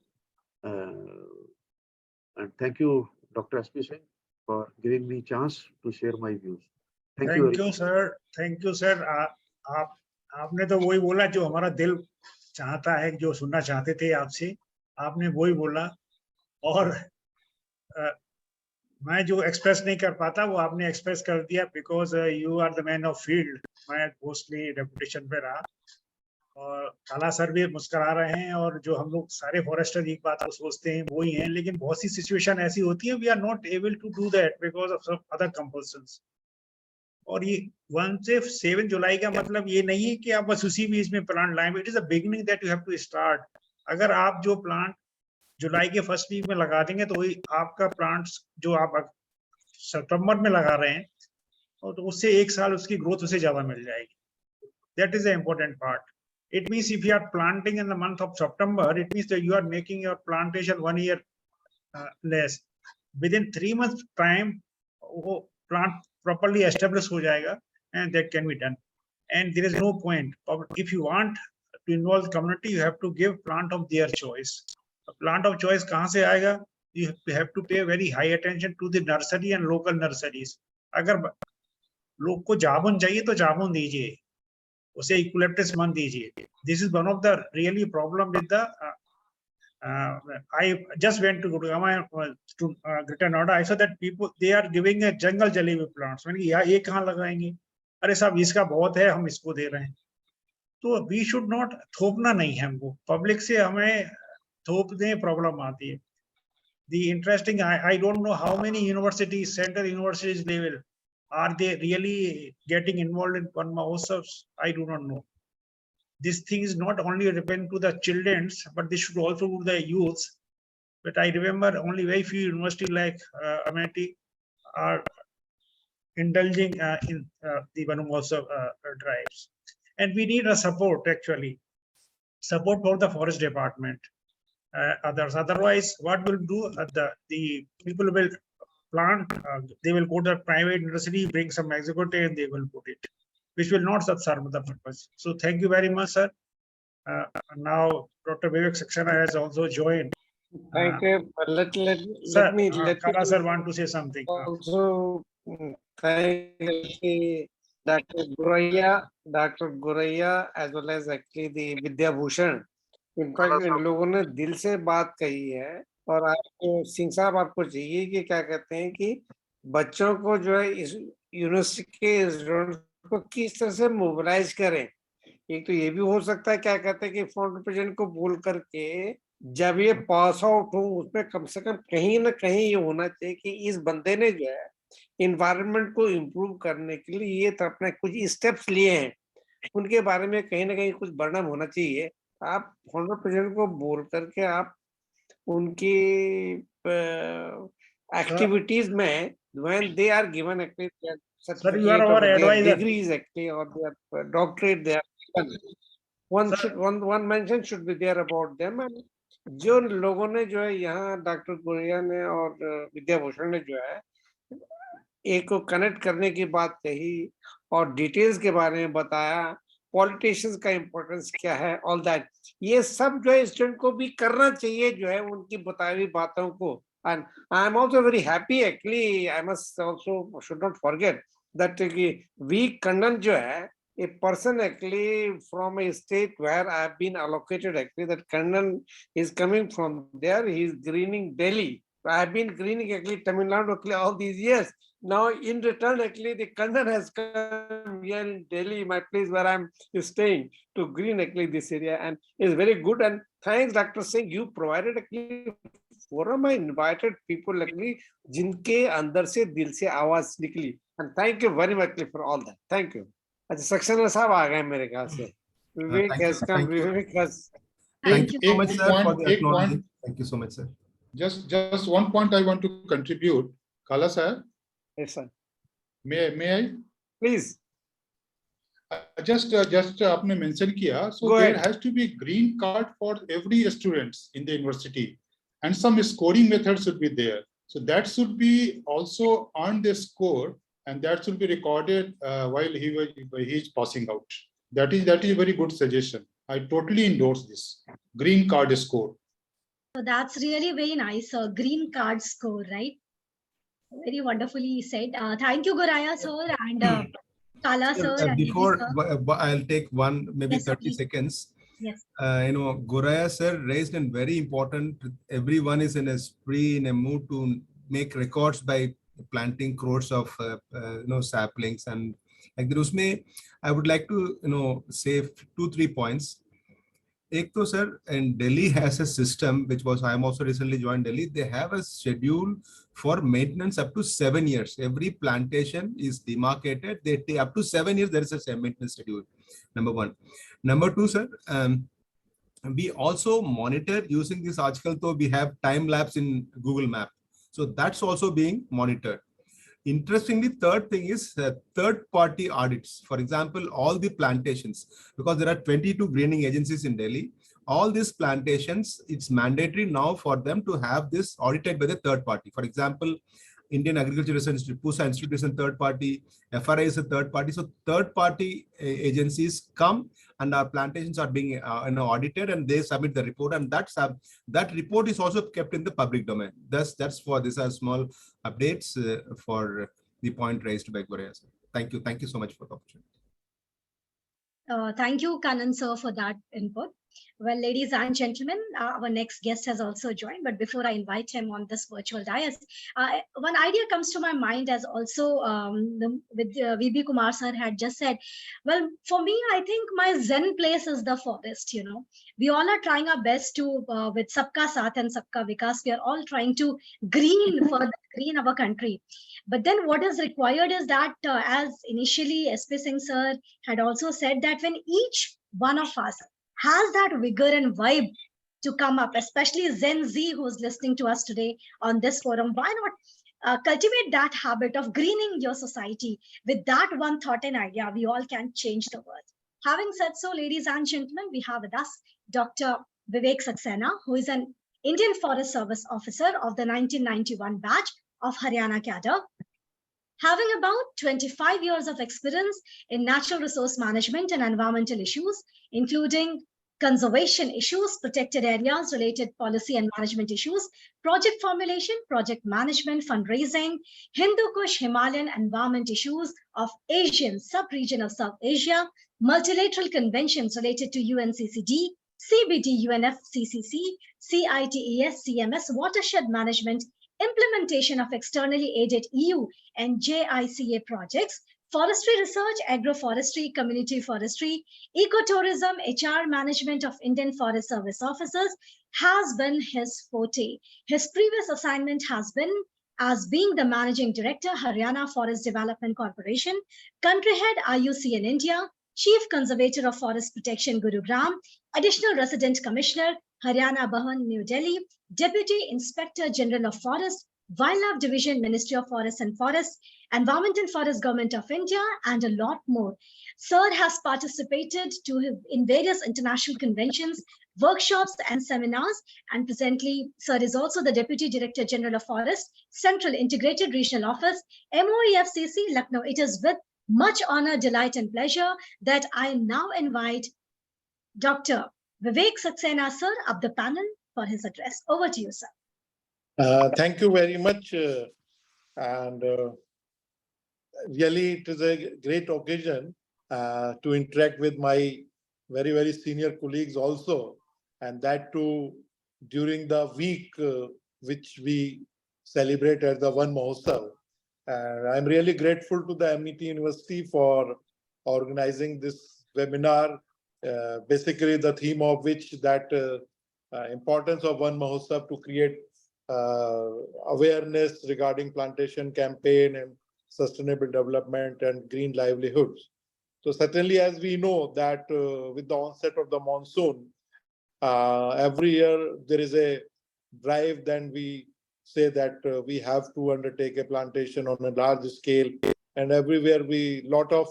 And thank you, Dr. S.P. Singh, for giving me a chance to share my views. Thank you very much. sir. Thank you, sir. आपने तो वही बोला जो हमारा दिल चाहता है, जो सुनना चाहते थे आपसे, आपने वही बोला. और मैं जो एक्सप्रेस नहीं कर पाता वो आपने एक्सप्रेस कर दिया, because you are the man of field. मैं मोस्टली रेपुटेशन पे रहा. और काला सर भी मुस्कुरा रहे हैं, और जो हम लोग सारे फॉरेस्टर एक बात को सोचते हैं वही हैं, लेकिन बहुत सी सिचुएशन ऐसी होती है, we are not able to do that because of some other compulsions. और ये 1 से 7 जुलाई का मतलब ये नहीं है कि आप बस उसी बीच में प्लांट लाएं. It is a beginning that you have to start. अगर आप जो प्लांट जुलाई के फर्स्ट वीक में लगा देंगे तो वही आपका प्लांट्स जो आप सितंबर में लगा रहे हैं तो उससे एक साल उसकी ग्रोथ उसे ज्यादा मिल जाएगी. That is the important part. It means if you are planting in the month of September, it means that you are making your plantation 1 year less. Within 3 months time, वो plant properly established हो जाएगा and that can be done. And there is no point. If you want to involve the community, you have to give plant of their choice. Plant of choice कहाँ से आएगा? You have to pay very high attention to the nursery and local nurseries. अगर लोग को जामुन चाहिए तो जामुन दीजिए, उसे यूकलिप्टस मत दीजिए. This is one of the really problem with the I just went to Gurgaon to Greater Noida. I saw that people they are giving a jungle jalebi plants. मैंने कहा ये कहाँ लगाएंगे? अरे साहब इसका बहुत है, हम इसको दे रहे हैं. तो we should not थोपना नहीं है हमको. पब्लिक से हमें थोपने प्रॉब्लम आती है. The interesting I don't know how many universities, central universities level are they really getting involved in One Mahotsavs? I do not know. This thing is not only relevant to the childrens, but this should also to the youths. But I remember only very few universities like Amity are indulging in the One Mahotsav drives. And we need a support actually, support for the forest department. Others. Otherwise, what will do? The people will plant. They will go to a private university, bring some executive, and they will put it, which will not serve the purpose. So, thank you very much, sir. Now, Dr. Vivek Saxena has also joined. Thank you. Let Sir, me Kala sir want to say something. also thank Dr. Guraya, as well as actually the Vidya Bhushan. In fact, इन लोगों ने दिल से बात कही है और आपको सिंह साहब आपको चाहिए कि क्या कहते हैं कि बच्चों को जो है इस यूनिवर्सिटी के स्टूडेंट्स को किस तरह से मोबिलाइज करें. एक तो ये भी हो सकता है क्या कहते हैं कि फ्रंट प्रेसिडेंट को बोल करके जब ये पास आउट हो उसमें कम से कम कहीं ना कहीं ये होना चाहिए कि इस बंदे ने जो है इन्वायरमेंट को इम्प्रूव करने के लिए ये तो अपने कुछ स्टेप्स लिए हैं, उनके बारे में कहीं ना कहीं कुछ वर्णन होना चाहिए. आप फ्रंट प्रेसिडेंट को बोल करके आप उनकी एक्टिविटीज में when they are given actually Sir, you are our advisor. degrees actually or their doctorate they are given. One mention should be there about them. And जो लोगों ने जो है यहाँ डॉक्टर गुरिया ने और विद्या भूषण ने जो है एक को कनेक्ट करने की बात कही और डिटेल्स के बारे में बताया, पॉलिटिशियंस का इम्पोर्टेंस क्या है, ऑल दैट, ये सब जो है स्टूडेंट को भी करना चाहिए जो है उनकी बताई हुई बातों को. And I am also very happy actually, I must also should not forget that we Kandan jo hai, a person actually from a state where I have been allocated actually, that Kandan is coming from there, he is greening Delhi. I have been greening actually Tamil Nadu actually all these years. Now in return actually the Kandan has come here in Delhi, my place where I am staying, to green actually this area, and is very good. And thanks Dr. Singh, you provided actually forum. I invited people actually जिनके अंदर से दिल से आवाज निकली, and thank you very much for all that. Thank you. अच्छा सक्सेना साहब आ गए मेरे ख्याल से. Vivek has come. Vivek has. Thank you so much, sir, for the एक acknowledgement. point, Thank you so much, sir. just one point I want to contribute. Kala sir, Yes sir. may I? Please. Just आपने mention किया, so Go there ahead. has to be green card for every students in the university, and some scoring method should be there. So that should be also on the score, and that should be recorded while he is passing out. That is a very good suggestion. I totally endorse this green card score. So that's really very nice. Green card score, right? Very wonderfully said. Thank you, Guraya sir and Kala sir. and Before Nidhi sir. I'll take one, maybe Yes, sir, 30 please. seconds. Yes. Guraya sir raised a very important, everyone is in a spree, in a mood to make records by planting crores of saplings, and like usme I would like to say 2-3 points. Ek to sir, and Delhi has a system which was, I am also recently joined Delhi, they have a schedule for maintenance up to 7 years. Every plantation is demarcated, they take up to 7 years, there is a maintenance schedule. Number one. Number two, sir, we also monitor using this article, though we have time lapse in Google Map. So that's also being monitored. Interestingly, third thing is third-party audits. For example, all the plantations, because there are 22 greening agencies in Delhi, all these plantations, it's mandatory now for them to have this audited by the third party. For example, Indian Agriculture Research Institute, PUSA Institute is a third party, FRI is a third party. So third party agencies come and our plantations are being audited, and they submit the report, and that report is also kept in the public domain. That's for these are small updates for the point raised by Gorea. Thank you so much for the opportunity. Thank you, Kanan sir, for that input. Well, ladies and gentlemen, our next guest has also joined. But before I invite him on this virtual dais, one idea comes to my mind as also with VB Kumar sir had just said. Well, for me, I think my Zen place is the forest. You know, we all are trying our best to, with Sabka Saath and Sabka Vikas, we are all trying to further green our country. But then what is required is that, as initially SP Singh sir had also said, that when each one of us has that vigor and vibe to come up, especially Gen Z who's listening to us today on this forum, why not cultivate that habit of greening your society? With that one thought and idea, we all can change the world. Having said so, ladies and gentlemen, we have with us Dr. Vivek Saxena, who is an Indian Forest Service officer of the 1991 batch of Haryana cadre. Having about 25 years of experience in natural resource management and environmental issues, including conservation issues, protected areas, related policy and management issues, project formulation, project management, fundraising, Hindu Kush Himalayan environment issues of Asian sub-region of South Asia, multilateral conventions related to UNCCD, CBD, UNFCCC, CITES, CMS, watershed management, implementation of externally aided EU and JICA projects, forestry research, agroforestry, community forestry, ecotourism, HR management of Indian Forest Service officers has been his forte. His previous assignment has been as being the Managing Director, Haryana Forest Development Corporation, Country Head, IUCN India, Chief Conservator of Forest Protection, Gurugram, Additional Resident Commissioner, Haryana Bhavan, New Delhi, Deputy Inspector General of Forest, Wildlife Division, Ministry of Forests and Forests, Environment and Forest Government of India, and a lot more. Sir has participated in various international conventions, workshops, and seminars, and presently, Sir is also the Deputy Director General of Forest, Central Integrated Regional Office, MOEFCC, Lucknow. It is with much honor, delight, and pleasure that I now invite Dr. Vivek Saxena, sir, up the panel for his address. Over to you, sir. Thank you very much. And really, it is a great occasion to interact with my very, very senior colleagues also. And that too during the week which we celebrate as the One Mahotsav. I'm really grateful to the MET University for organizing this webinar. Basically, the theme of which that importance of One Mahotsav to create awareness regarding plantation campaign and sustainable development and green livelihoods. So certainly, as we know that with the onset of the monsoon, every year there is a drive. Then we say that we have to undertake a plantation on a large scale, and everywhere we lot of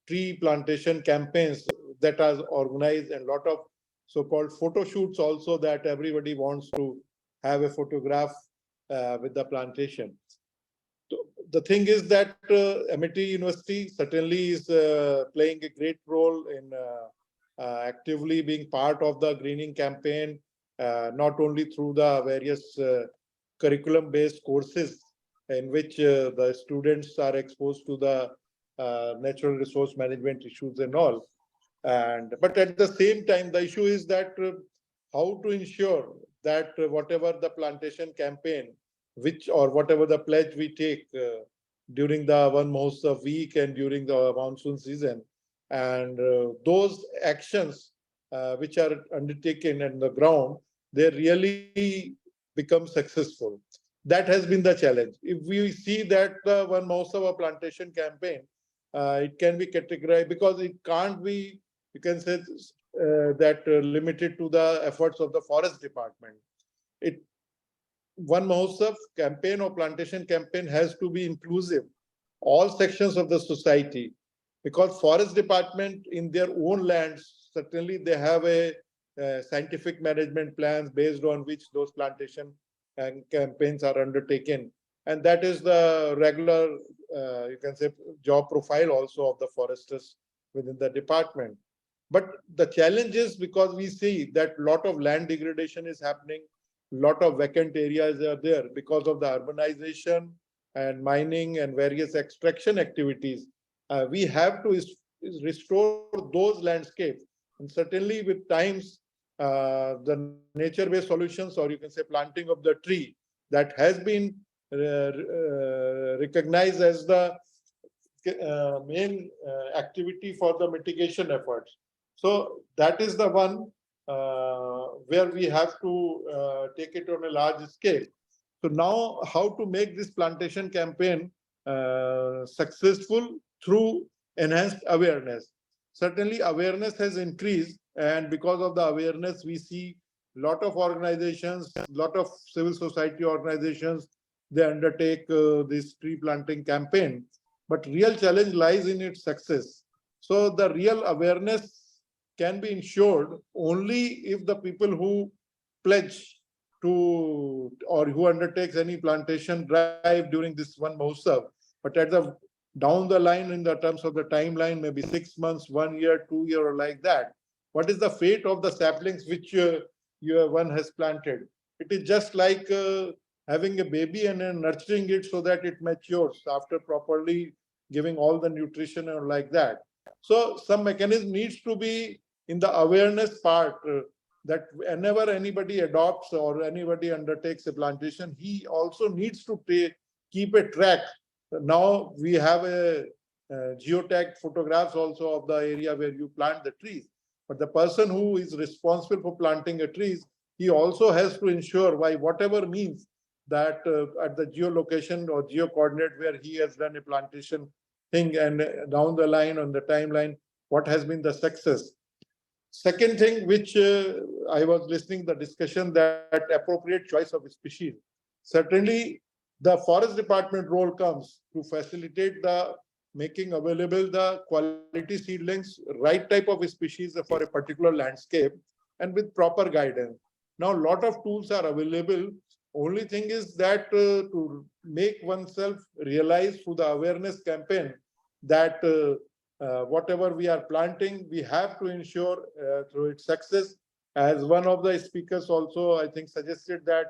tree plantation campaigns that are organized, and lot of so-called photo shoots also, that everybody wants to have a photograph with the plantation. So the thing is that MET University certainly is playing a great role in actively being part of the greening campaign, not only through the various curriculum-based courses in which the students are exposed to the natural resource management issues and all. But at the same time, the issue is that how to ensure that whatever the plantation campaign, or whatever the pledge we take during the One Mahotsav week and during the monsoon season, and those actions which are undertaken on the ground, they really become successful. That has been the challenge. If we see that the One Mahotsav plantation campaign, it can be categorized, because it can't be, you can say, limited to the efforts of the forest department. It One Mahotsav campaign or plantation campaign has to be inclusive, all sections of the society, because forest department in their own lands, certainly they have a scientific management plans based on which those plantation and campaigns are undertaken. And that is the regular, you can say, job profile also of the foresters within the department. But the challenge is because we see that a lot of land degradation is happening, lot of vacant areas are there because of the urbanization and mining and various extraction activities. We have to restore those landscapes. And certainly with times, the nature-based solutions, or you can say planting of the tree, that has been recognized as the main activity for the mitigation efforts. So that is the one where we have to take it on a large scale. So now, how to make this plantation campaign successful through enhanced awareness? Certainly, awareness has increased, and because of the awareness, we see a lot of organizations, a lot of civil society organizations, they undertake this tree planting campaign. But real challenge lies in its success. So the real awareness can be ensured only if the people who pledge to or who undertakes any plantation drive during this one Mahotsav, but at the down the line in the terms of the timeline, maybe 6 months, 1 year, 2 year, or like that, what is the fate of the saplings which one has planted? It is just like having a baby and nurturing it so that it matures after properly giving all the nutrition or like that. So some mechanism needs to be in the awareness part, that whenever anybody adopts or anybody undertakes a plantation, he also needs to keep a track. Now we have a geotagged photographs also of the area where you plant the trees. But the person who is responsible for planting a trees, he also has to ensure by whatever means that at the geolocation or geo coordinate where he has done a plantation thing, and down the line on the timeline, what has been the success. Second thing, which I was listening the discussion, that appropriate choice of species. Certainly, the forest department role comes to facilitate the making available the quality seedlings, right type of species for a particular landscape, and with proper guidance. Now, a lot of tools are available. Only thing is that to make oneself realize through the awareness campaign that whatever we are planting, we have to ensure through its success. As one of the speakers also, I think, suggested that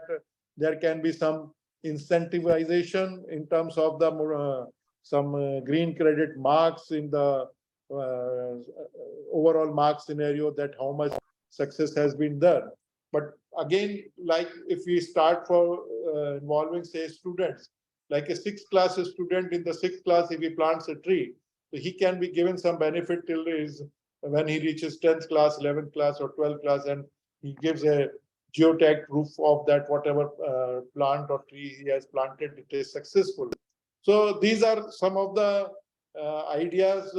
there can be some incentivization in terms of the some green credit marks in the overall mark scenario, that how much success has been done. But again, like if we start for involving, say, students, like a 6th class student in the 6th class, if he plants a tree, so he can be given some benefit till his when he reaches 10th class, 11th class, or 12th class, and he gives a geotag proof of that whatever plant or tree he has planted, it is successful. So these are some of the ideas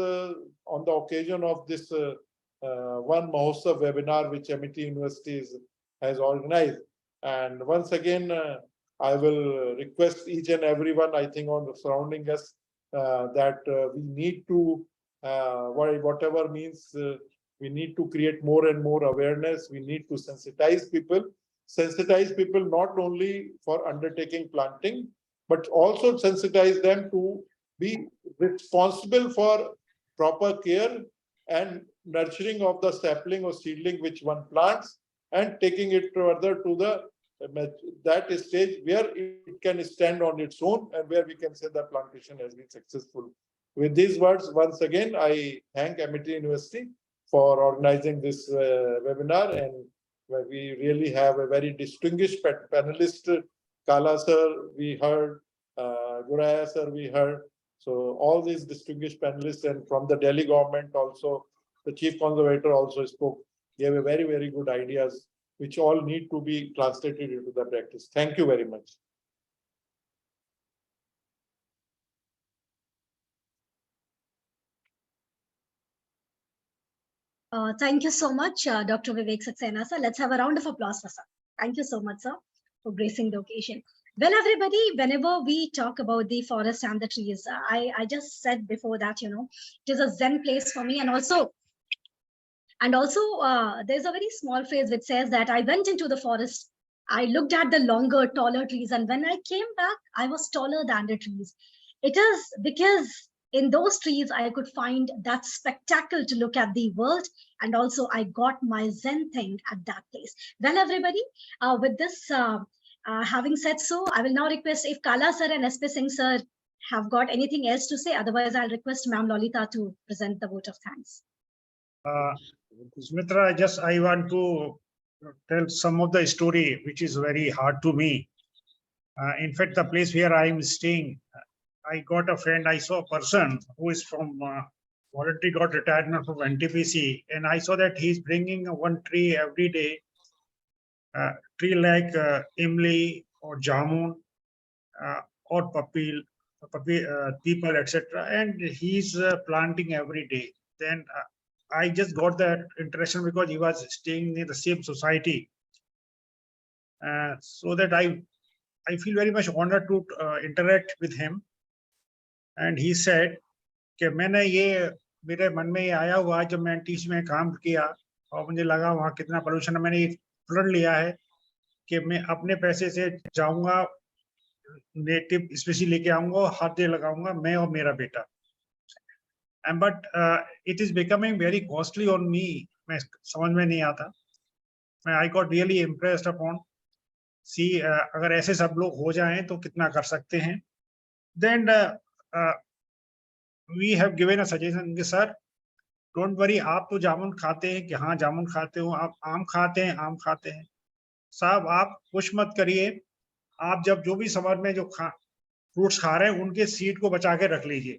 on the occasion of this one Mahotsav webinar which Amity University has organized. And once again, I will request each and everyone, I think, on the surrounding us, that we need to, whatever means, we need to create more and more awareness. We need to sensitize people not only for undertaking planting, but also sensitize them to be responsible for proper care and nurturing of the sapling or seedling which one plants, and taking it further to the that stage where it can stand on its own and where we can say the plantation has been successful. With these words, once again, I thank Amity University for organizing this webinar, and we really have a very distinguished panelist. Kala sir, we heard, Guraya sir, we heard. So all these distinguished panelists, and from the Delhi government also, the chief conservator also spoke, gave a very, very good ideas, which all need to be translated into the practice. Thank you very much. Thank you so much, Dr. Vivek Saxena, sir. Let's have a round of applause for sir. Thank you so much, sir, for gracing the occasion. Well, everybody, whenever we talk about the forest and the trees, I just said before that, it is a zen place for me. And also, there's a very small phrase which says that I went into the forest, I looked at the longer, taller trees, and when I came back, I was taller than the trees. It is because in those trees, I could find that spectacle to look at the world, and also I got my Zen thing at that place. Well, everybody, with this, having said so, I will now request if Kala sir and SP Singh sir have got anything else to say. Otherwise, I'll request Ma'am Lolita to present the vote of thanks. Sumitra, I want to tell some of the story which is very hard to me. In fact, the place where I am staying, I got a friend, I saw a person who is from already got retirement from NTPC, and I saw that he's bringing one tree every day, tree like imli or jamun or people, etc. And he's planting every day. Then I just got that impression because he was staying in the same society. So that I feel very much honored to interact with him. And he said कि मैंने ये मेरे मन में ये आया हुआ जब मैं एनटीसी में काम किया और मुझे लगा वहाँ कितना पोल्यूशन है, मैंने ये प्रण लिया है कि मैं अपने पैसे से जाऊंगा, नेटिव स्पीसी लेके आऊंगा, हाथ दे लगाऊंगा, मैं और मेरा बेटा. And but it is becoming very costly on me. मैं समझ में नहीं आता. I got really impressed upon. See, अगर ऐसे सब लोग हो जाएं तो कितना कर सकते हैं. Then we have given a suggestion कि सर don't worry, आप तो जामुन खाते हैं कि हाँ जामुन खाते हो, आप आम खाते हैं, आम खाते हैं. साहब आप कुछ मत करिए, आप जब जो भी समर में जो फ्रूट्स खा रहे हैं उनके सीड को बचा के रख लीजिए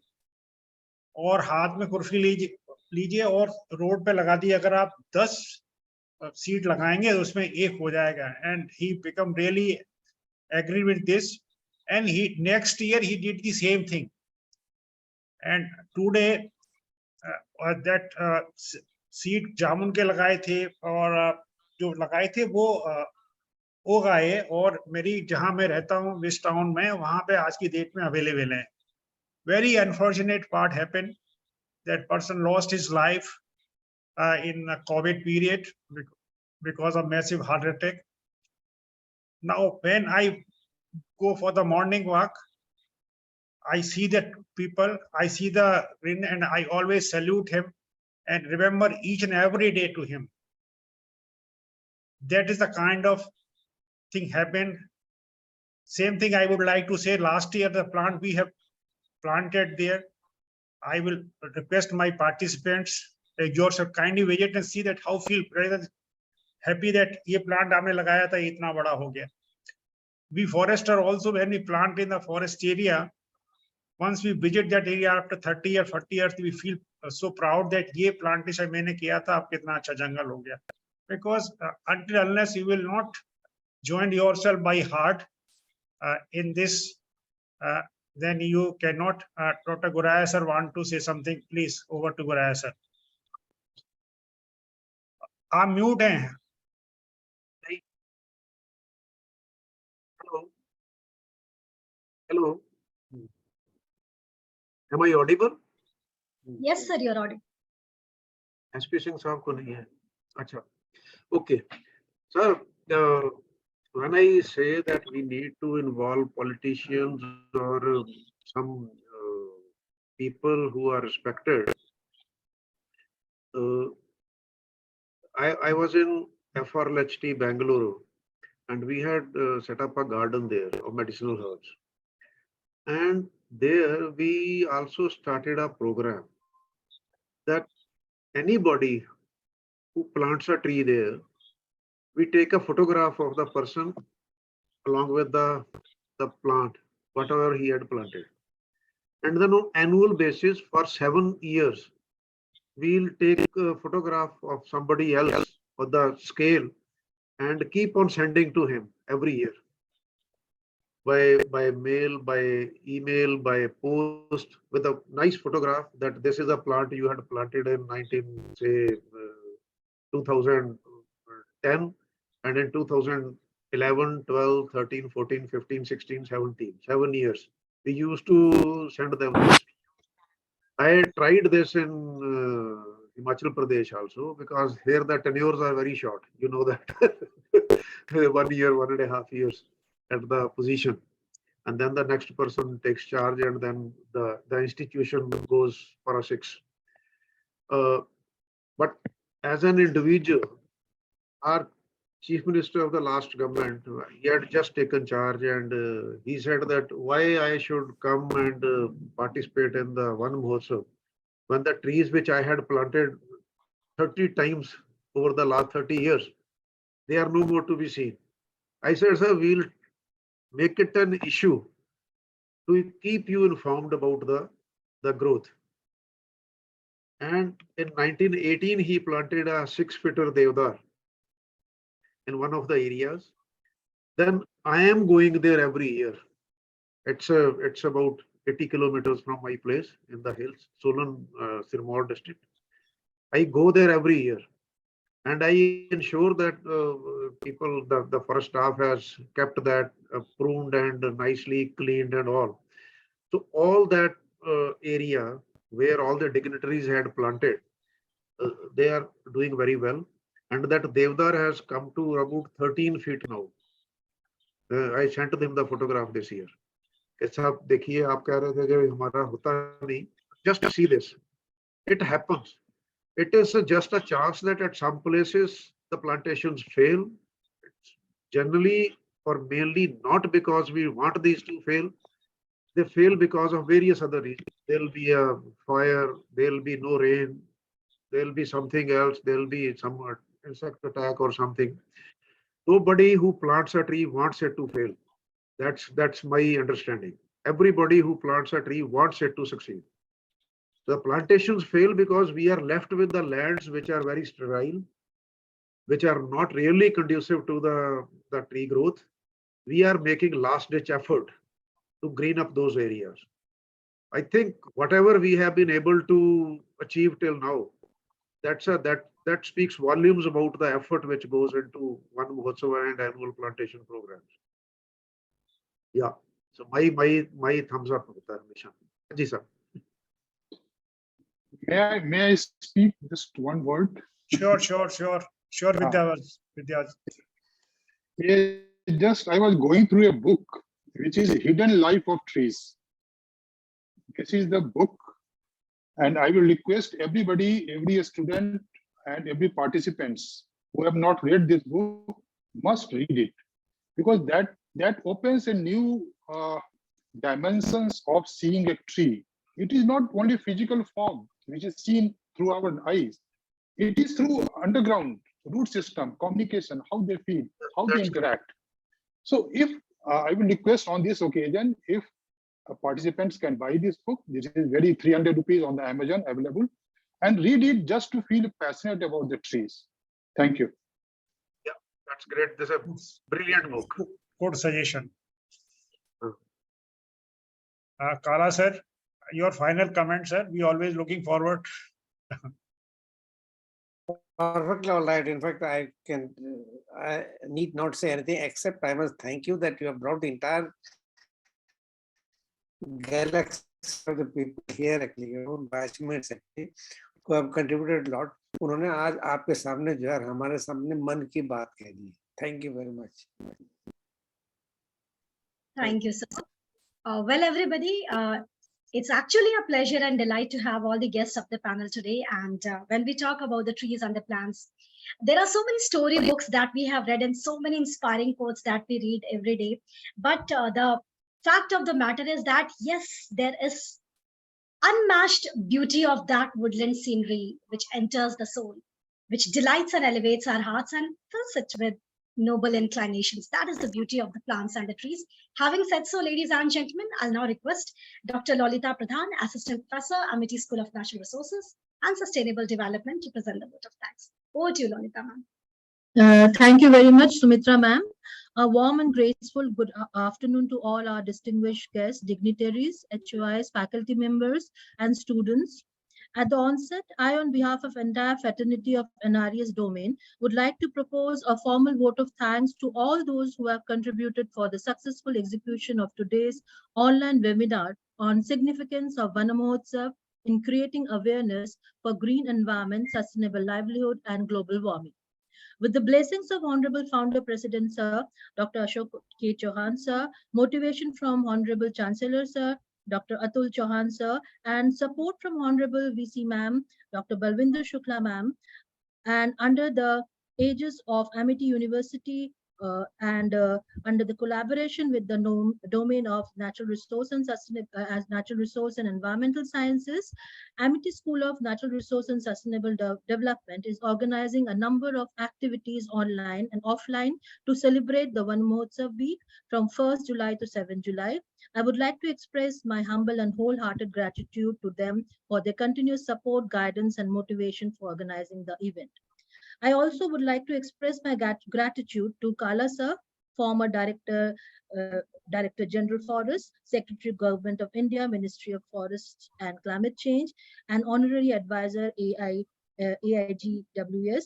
और हाथ में कुर्सी लीजिए और रोड पे लगा दिए. अगर आप 10 सीड लगाएंगे तो उसमें एक हो जाएगा. And he become really agree with this and he next year he did the same thing. And today that seed जामुन के लगाए थे और जो लगाए थे वो उगाए और मेरी जहां मैं रहता हूं वेस्ट टाउन में, वहां पे आज की डेट में अवेलेबल है. Very unfortunate part happened. That person lost his life in a COVID period because of massive heart attack. Now, when I go for the morning walk, I see that people, I see the green, and I always salute him and remember each and every day to him. That is the kind of thing happened. Same thing I would like to say. Last year, the plant we have planted there, I will request my participants like yourself kindly visit and see that how feel happy that ये plant आपने लगाया था इतना बड़ा हो गया. We forester also, when we plant in the forest area, once we visit that area after 30 or 40 years, we feel so proud that ये plantation मैंने किया था, अब कितना अच्छा जंगल हो गया. Because until unless you will not join yourself by heart in this, then you cannot. Dr. Guraya sir want to say something, please. Over to Guraya sir. आप म्यूट हैं. Hello. Hello. Am I audible? Yes, sir, you're audible. SP Singh साहब को नहीं है. अच्छा. Okay. Sir, when I say that we need to involve politicians or some people who are respected, I was in FRLHT Bangalore and we had set up a garden there of medicinal herbs. And there we also started a program that anybody who plants a tree there, we take a photograph of the person along with the plant, whatever he had planted. And then on annual basis for 7 years, we'll take a photograph of somebody else on the scale and keep on sending to him every year. By mail, by email, by post with a nice photograph that this is a plant you had planted in 2010, and in 2011, 12, 13, 14, 15, 16, 17, 7 years. We used to send them this. I tried this in Himachal Pradesh also, because here the tenures are very short. You know that 1 year, 1.5 years at the position. And then the next person takes charge, and then the institution goes for a 6. But as an individual, our chief minister of the last government, he had just taken charge, and he said that why I should come and participate in the One Mahotsav when the trees which I had planted 30 times over the last 30 years, they are no more to be seen. I said, sir, we'll make it an issue to keep you informed about the growth. And in 1918, he planted a 6-footer Devdar in one of the areas. Then I am going there every year. It's about 80 kilometers from my place in the hills, Solan, Sirmaur district. I go there every year, and I ensure that people, the forest staff has kept that pruned and nicely cleaned and all. So all that area where all the dignitaries had planted, they are doing very well. And that Devdar has come to about 13 feet now. I sent them the photograph this year. साहब देखिए, आप कह रहे थे कि हमारा होता नहीं. Just see this. It happens. It is just a chance that at some places the plantations fail. It's generally or mainly not because we want these to fail. They fail because of various other reasons. There'll be a fire, there'll be no rain, there'll be something else, there'll be some insect attack or something. Nobody who plants a tree wants it to fail. That's my understanding. Everybody who plants a tree wants it to succeed. The plantations fail because we are left with the lands which are very sterile, which are not really conducive to the tree growth. We are making last-ditch effort to green up those areas. I think whatever we have been able to achieve till now, that speaks volumes about the effort which goes into One Mahotsav and annual plantation programs. Yeah. So my thumbs up. Ji sir. May I speak just one word? Sure, Vidyas. I was going through a book which is Hidden Life of Trees. This is the book, and I will request everybody, every student and every participants who have not read this book must read it, because that opens a new dimensions of seeing a tree. It is not only physical form which is seen through our eyes. It is through underground root system, communication, how they feel, how they interact. So if I will request on this occasion, if participants can buy this book, this is very 300 rupees on the Amazon available, and read it just to feel passionate about the trees. Thank you. Yeah, that's great. This is a brilliant book. Good suggestion. Kala sir, your final comment, sir. We always looking forward. Perfectly all right. In fact, I need not say anything except I must thank you that you have brought the entire galaxy of the people here, actually, your own batchmates actually, who have contributed a lot. उन्होंने आज आपके सामने जो है हमारे सामने मन की बात कह दी. Thank you very much. Thank you, sir. Well, everybody, it's actually a pleasure and delight to have all the guests of the panel today. And when we talk about the trees and the plants, there are so many storybooks that we have read and so many inspiring quotes that we read every day. But the fact of the matter is that, yes, there is unmatched beauty of that woodland scenery, which enters the soul, which delights and elevates our hearts and fills it with noble inclinations. That is the beauty of the plants and the trees. Having said so, ladies and gentlemen, I'll now request Dr. Lolita Pradhan, Assistant Professor, Amity School of Natural Resources and Sustainable Development, to present the vote of thanks. Over to you, Lolita, ma'am. Thank you very much, Sumitra ma'am. A warm and graceful good afternoon to all our distinguished guests, dignitaries, HOIs, faculty members, and students. At the onset, I, on behalf of entire fraternity of NRES domain, would like to propose a formal vote of thanks to all those who have contributed for the successful execution of today's online webinar on significance of Vana Mahotsav in creating awareness for green environment, sustainable livelihood, and global warming. With the blessings of Honorable Founder President Sir, Dr. Ashok K. Chauhan Sir, motivation from Honorable Chancellor Sir, Dr. Atul Chauhan Sir, and support from Honorable VC Ma'am, Dr. Balwinder Shukla Ma'am, and under the aegis of Amity University and under the collaboration with the domain of natural resource and as natural resource and environmental sciences, Amity School of Natural Resource and Sustainable Development is organizing a number of activities online and offline to celebrate the Vana Mahotsav week from 1st July to 7th July. I would like to express my humble and wholehearted gratitude to them for their continuous support, guidance, and motivation for organizing the event. I also would like to express my gratitude to Kala Sir, former Director General Forest, Secretary Government of India, Ministry of Forests and Climate Change, and Honorary Advisor AIGWS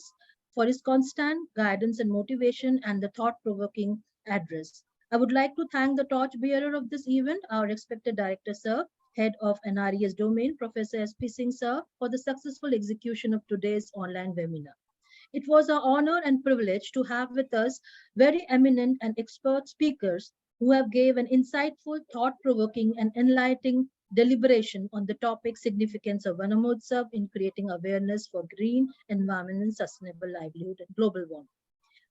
for his constant guidance and motivation and the thought-provoking address. I would like to thank the torchbearer of this event, our respected Director Sir, Head of NRES domain, Professor S.P. Singh Sir, for the successful execution of today's online webinar. It was an honor and privilege to have with us very eminent and expert speakers who have gave an insightful, thought-provoking, and enlightening deliberation on the topic significance of Vana Mahotsav in creating awareness for green environment and sustainable livelihood and global warming.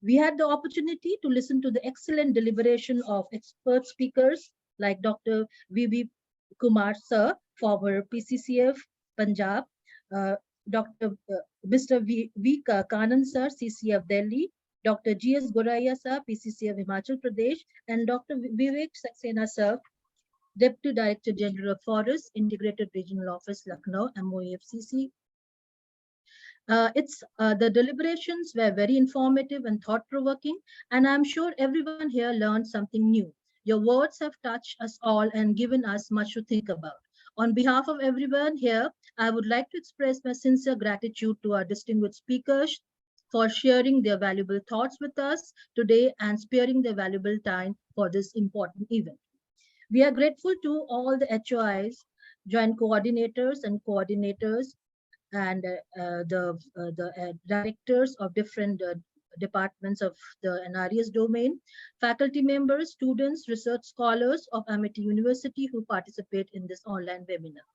We had the opportunity to listen to the excellent deliberation of expert speakers like Dr. V.B. Kumar Sir, former PCCF Punjab, Mr. V. Kanan Sir, CCF Delhi, Dr. G.S. Goraya Sir, PCCF Himachal Pradesh, and Dr. Vivek Saxena Sir, Deputy Director General of Forests, Integrated Regional Office, Lucknow, MOEFCC. The deliberations were very informative and thought-provoking, and I'm sure everyone here learned something new. Your words have touched us all and given us much to think about. On behalf of everyone here, I would like to express my sincere gratitude to our distinguished speakers for sharing their valuable thoughts with us today and sparing their valuable time for this important event. We are grateful to all the HOIs, joint coordinators and coordinators, and the directors of different departments of the NRES domain, faculty members, students, research scholars of Amity University who participate in this online webinar.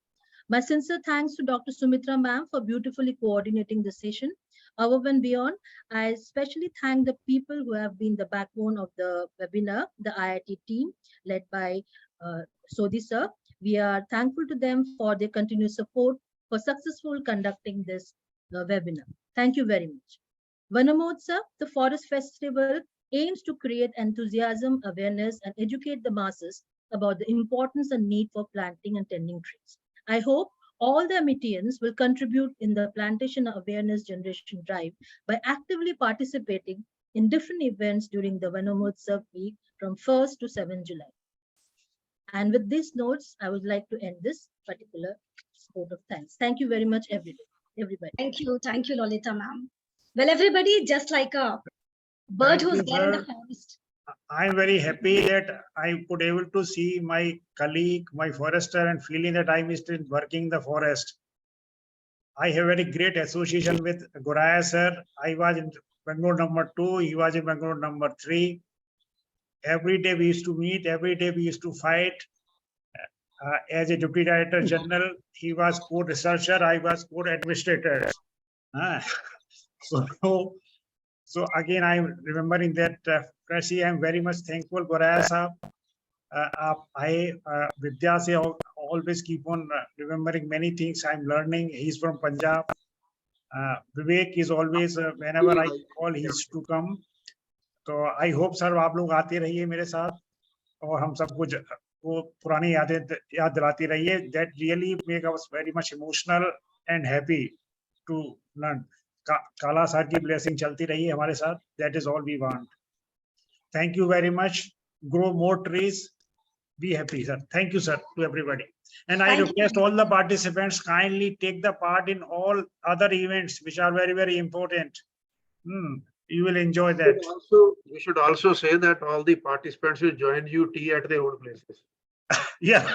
My sincere thanks to Dr. Sumitra Ma'am for beautifully coordinating the session. Above and beyond, I especially thank the people who have been the backbone of the webinar, the IIT team led by Sodhi Sir. We are thankful to them for their continued support for successful conducting this webinar. Thank you very much. Vana Mahotsav, the Forest Festival, aims to create enthusiasm, awareness, and educate the masses about the importance and need for planting and tending trees. I hope all the Amitians will contribute in the plantation awareness generation drive by actively participating in different events during the Vana Mahotsav week from 1st to 7th July. And with these notes, I would like to end this particular vote of thanks. Thank you very much, everybody. Thank you, Lolita ma'am. Well, everybody, just like a bird who's there in the forest. I'm very happy that I could able to see my colleague, my forester, and feeling that I'm still working the forest. I have very great association with Goraya sir. I was in Bangalore number 2, he was in Bangalore number 3. Every day we used to meet, every day we used to fight. As a Deputy Director General, he was co-researcher, I was co-administrator. So again, I'm remembering that, Prasi, I'm very much thankful, Goraya Sahab. I, Vidya se always keep on remembering many things I'm learning. He's from Punjab. Vivek is always, whenever I call, he used to come. So I hope, sir, आप लोग आते रहिए मेरे साथ और हम सब कुछ वो पुरानी यादें याद दिलाती रहिए. That really make us very much emotional and happy to learn. काला सर की blessing चलती रही हमारे साथ. That is all we want. Thank you very much. Grow more trees. Be happy, sir. Thank you, sir, to everybody. And I Thank you. request all the participants kindly take the part in all other events which are very, very important. You will enjoy that. We should also say that all the participants will join you tea at their own places. Yeah.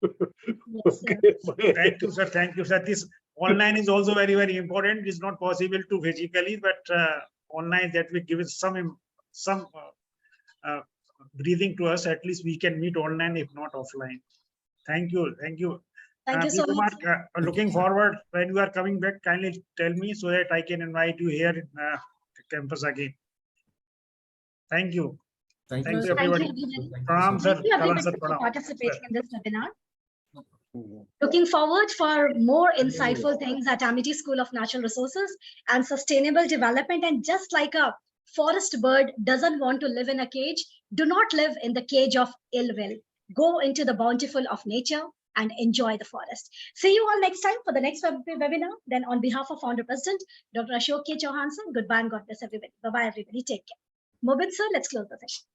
Yes, sir. Okay. Thank you, sir. Thank you, sir. This online is also very, very important. It's not possible to physically, but online that will give us some breathing to us. At least we can meet online, if not offline. Thank you. Thank you. Thank you so much. Kumar, looking forward when you are coming back, kindly tell me so that I can invite you here in campus again. Thank you. Thank Thank you. you, everybody. Thank you so Pranam, much. sir. Thank you, Kalan, everybody, sir. for Pranam. participating in this webinar. Looking forward for more insightful things at Amity School of Natural Resources and Sustainable Development. And just like a forest bird doesn't want to live in a cage, do not live in the cage of ill will. Go into the bountiful of nature and enjoy the forest. See you all next time for the next webinar. Then on behalf of Founder President, Dr. Ashok K. Chauhan, sir, goodbye and God bless everybody. Bye-bye, everybody. Take care. Mobin, sir, let's close the session.